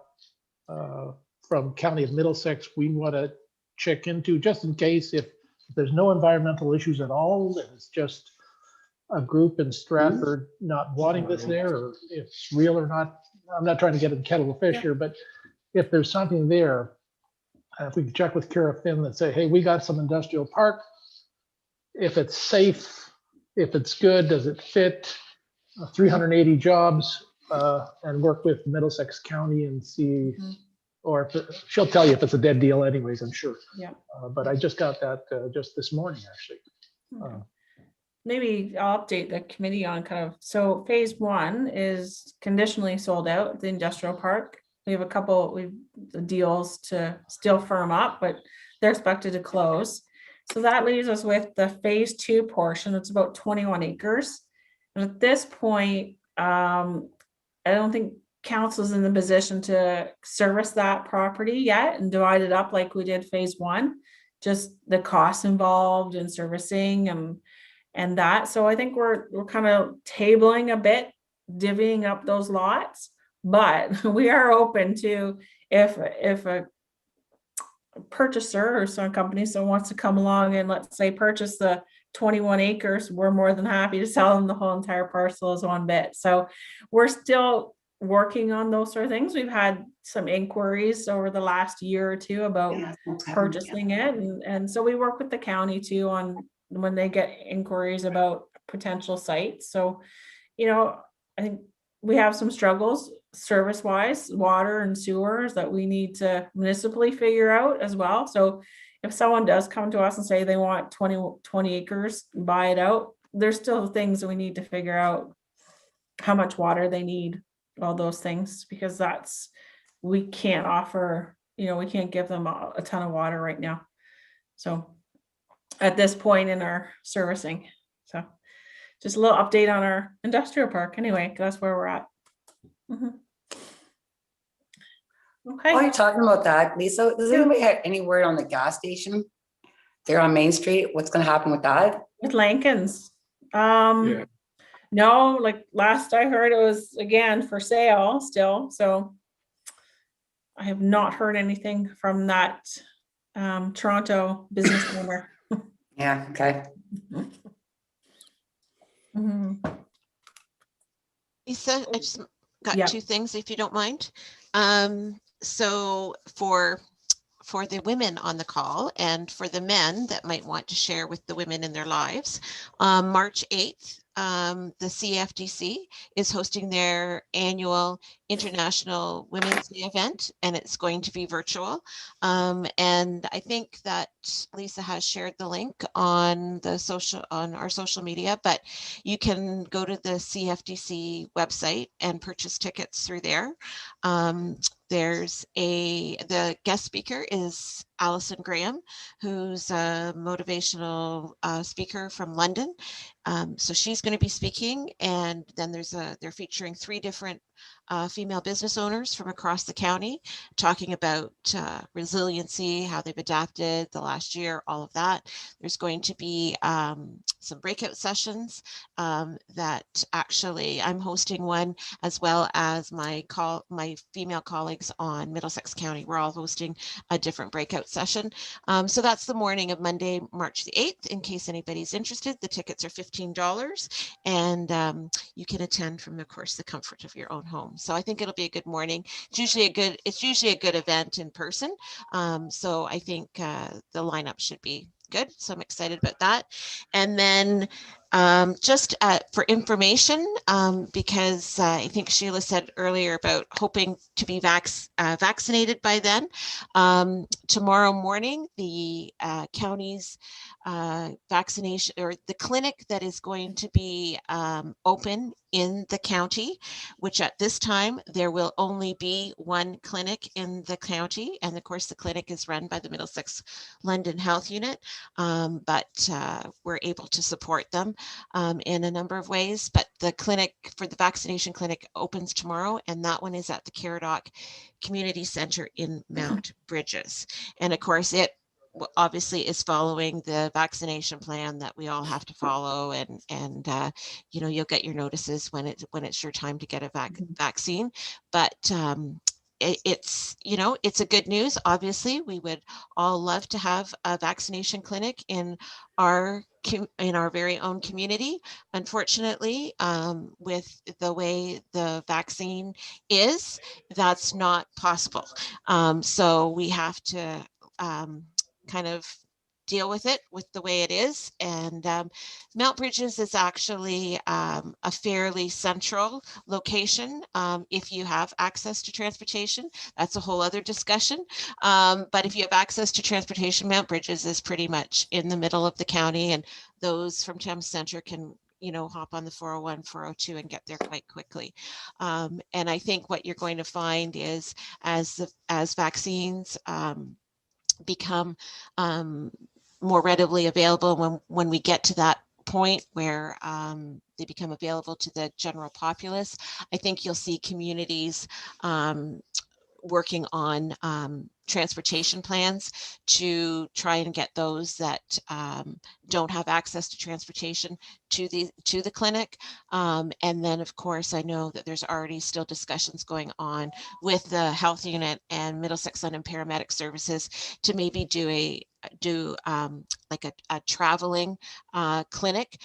F: from County of Middlesex, we want to check into, just in case if there's no environmental issues at all, and it's just a group in Stratford not wanting this there, or if it's real or not. I'm not trying to get a kettle of fish here, but if there's something there, if we can check with Kara Finn and say, hey, we got some industrial park. If it's safe, if it's good, does it fit 380 jobs, and work with Middlesex County and see, or if she'll tell you if it's a dead deal anyways, I'm sure.
C: Yeah.
F: But I just got that just this morning, actually.
C: Maybe I'll update the committee on kind of, so phase 1 is conditionally sold out at the industrial park. We have a couple, the deals to still firm up, but they're expected to close. So that leaves us with the phase 2 portion. It's about 21 acres. And at this point, I don't think council's in the position to service that property yet and divide it up like we did phase 1. Just the costs involved in servicing and that. So I think we're kind of tabling a bit, divvying up those lots, but we are open to if a purchaser or some company wants to come along and let's say purchase the 21 acres, we're more than happy to sell them the whole entire parcel as one bit. So we're still working on those sort of things. We've had some inquiries over the last year or two about purchasing it. And so we work with the county too on when they get inquiries about potential sites. So, I think we have some struggles service wise, water and sewers that we need to municipally figure out as well. So if someone does come to us and say they want 20 acres, buy it out, there's still things that we need to figure out. How much water they need, all those things, because we can't offer, we can't give them a ton of water right now. So at this point in our servicing, so just a little update on our industrial park. Anyway, that's where we're at.
A: While
C: Okay,
A: you're talking about that, Lisa, does anybody have any word on the gas station there on Main Street? What's gonna happen with that?
C: with Lankins.
B: Yeah.
C: No, like last I heard, it was again for sale still, so I have not heard anything from that Toronto business owner.
A: Yeah, okay.
C: Mhm.
E: Lisa, I just got
C: Yeah.
E: 2 things, if you don't mind. So for the women on the call and for the men that might want to share with the women in their lives, March 8th, the CFDC is hosting their annual International Women's Day event, and it's going to be virtual. And I think that Lisa has shared the link on our social media, but you can go to the CFDC website and purchase tickets through there. The guest speaker is Alison Graham, who's a motivational speaker from London. So she's going to be speaking, and then they're featuring 3 different female business owners from across the county talking about resiliency, how they've adapted the last year, all of that. There's going to be some breakout sessions that actually I'm hosting one, as well as my female colleagues on Middlesex County. We're all hosting a different breakout session. So that's the morning of Monday, March the 8th, in case anybody's interested. The tickets are $15, and you can attend from, of course, the comfort of your own home. So I think it'll be a good morning. It's usually a good event in person. So I think the lineup should be good. So I'm excited about that. And then just for information, because I think Sheila said earlier about hoping to be vaccinated by then. Tomorrow morning, the county's vaccination, or the clinic that is going to be open in the county, which at this time there will only be 1 clinic in the county, and of course the clinic is run by the Middlesex London Health Unit, but we're able to support them in a number of ways. But the clinic for the vaccination clinic opens tomorrow, and that one is at the Caradoc Community Center in Mount Bridges, and of course it obviously is following the vaccination plan that we all have to follow, and you'll get your notices when it's your time to get a vaccine. But it's a good news. Obviously, we would all love to have a vaccination clinic in our very own community. Unfortunately, with the way the vaccine is, that's not possible. So we have to kind of deal with it with the way it is. And Mount Bridges is actually a fairly central location if you have access to transportation. That's a whole other discussion. But if you have access to transportation, Mount Bridges is pretty much in the middle of the county, and those from Thames Center can hop on the 401, 402 and get there quite quickly. And I think what you're going to find is as vaccines become more readily available, when we get to that point where they become available to the general populace, I think you'll see communities working on transportation plans to try and get those that don't have access to transportation to the clinic. And then, of course, I know that there's already still discussions going on with the health unit and Middlesex London Paramedic Services to maybe do like a traveling clinic.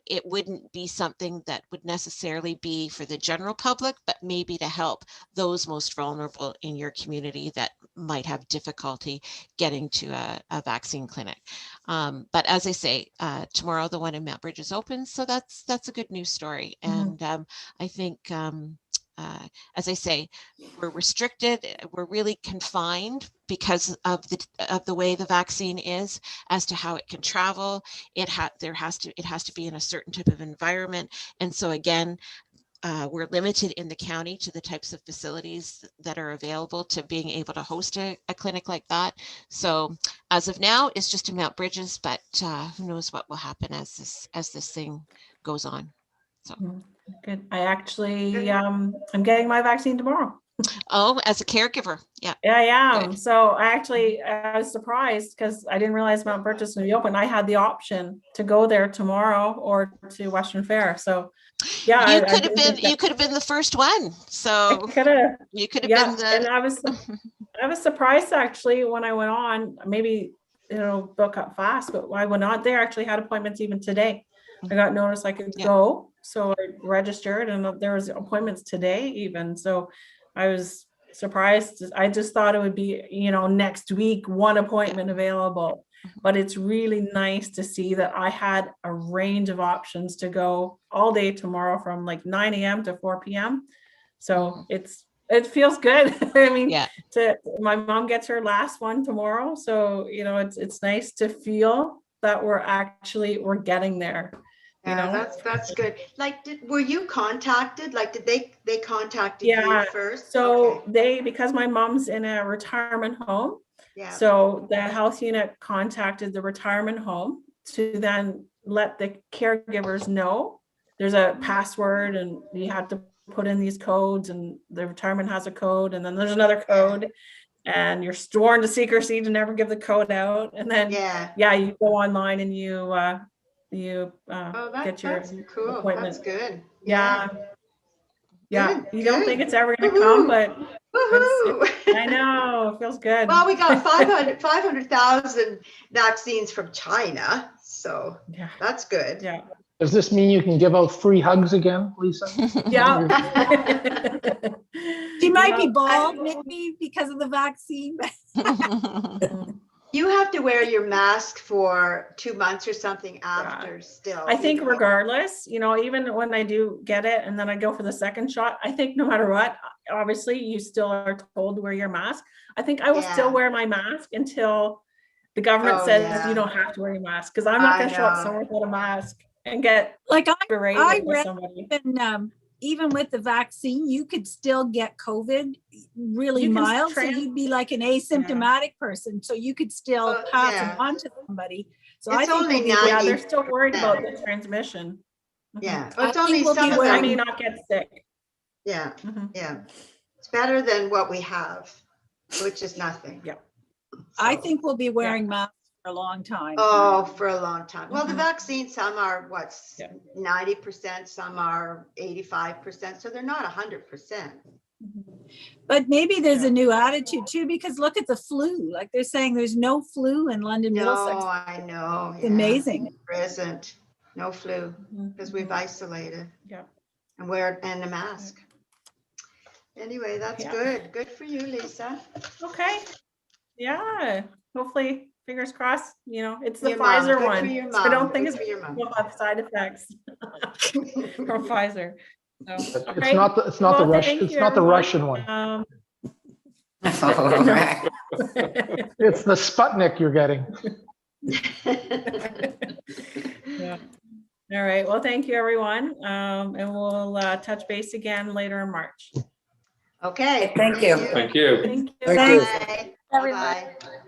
E: It wouldn't be something that would necessarily be for the general public, but maybe to help those most vulnerable in your community that might have difficulty getting to a vaccine clinic. But as I say, tomorrow the one in Mount Bridges opens, so that's a good news story. And I think as I say, we're restricted, we're really confined because of the way the vaccine is as to how it can travel. It has to be in a certain type of environment. And so again, we're limited in the county to the types of facilities that are available to being able to host a clinic like that. So as of now, it's just in Mount Bridges, but who knows what will happen as this thing goes on. So
C: Good. I actually, I'm getting my vaccine tomorrow.
E: oh, as a caregiver, yeah.
C: Yeah, I am.
E: Good.
C: So I was surprised because I didn't realize Mount Bridges would be open. I had the option to go there tomorrow or to Western Fair. So yeah,
E: You could have been the first one. So you could have been the.
C: And I was surprised actually when I went on. Maybe book up fast, but I went on. They actually had appointments even today. I got notice I could go, so I registered, and there was appointments today even. So I was surprised. I just thought it would be next week one appointment available, but it's really nice to see that I had a range of options to go all day tomorrow from like 9 a.m. to 4 p.m. So it feels good. I mean, my mom gets her last one tomorrow, so it's nice to feel that we're getting there.
J: Yeah, that's good. Like, were you contacted? Like, did they contacted you first?
C: So because my mom's in a retirement home,
J: yeah.
C: So the health unit contacted the retirement home to then let the caregivers know there's a password and you have to put in these codes, and the retirement has a code, and then there's another code, and you're sworn to secrecy to never give the code out. And then you go online and you get your
J: cool.
C: appointment.
J: That's good.
C: Yeah.
J: Good,
C: you don't think it's ever going to come, but I know, it feels good.
J: Well, we got 500,000 vaccines from China, so that's good.
C: Yeah.
F: Does this mean you can give out free hugs again, Lisa?
C: Yeah.
H: She might be bald, maybe because of the vaccine.
J: You have to wear your mask for 2 months or something after still.
C: I think regardless, even when I do get it and then I go for the second shot, I think no matter what, obviously you still are told to wear your mask. I think I will still wear my mask until the government says you don't have to wear your mask, because I'm not going to show up somewhere without a mask and get berated with somebody.
H: Even with the vaccine, you could still get COVID really mild. So you'd be like an asymptomatic person. So you could still pass it on to somebody. So
J: it's
H: I think
C: they're still worried about the transmission.
J: Yeah, but it's only some of them.
C: I may not get sick.
J: Yeah, yeah. It's better than what we have, which is nothing.
C: Yeah.
H: So, I think we'll be wearing masks for a long time.
J: Oh, for a long time. Well, the vaccine, some are 90%, some are 85%, so they're not 100%.
H: But maybe there's a new attitude too, because look at the flu. Like they're saying there's no flu in London, Middlesex.
J: No, I know.
H: It's amazing.
J: There isn't. No flu, because we've isolated.
C: Yeah.
J: And a mask. Anyway, that's good. Good for you, Lisa.
C: Okay. Yeah. Hopefully, fingers crossed, it's the Pfizer one. So I don't think will have side effects from Pfizer. So,
F: it's not the Russian. It's not the Russian one. It's the Sputnik you're getting.
C: Yeah. All right. Well, thank you, everyone. And we'll touch base again later in March.
J: Okay.
A: Thank you.
B: Thank you.
C: Thank you.
A: Thank you.
J: Bye. Bye.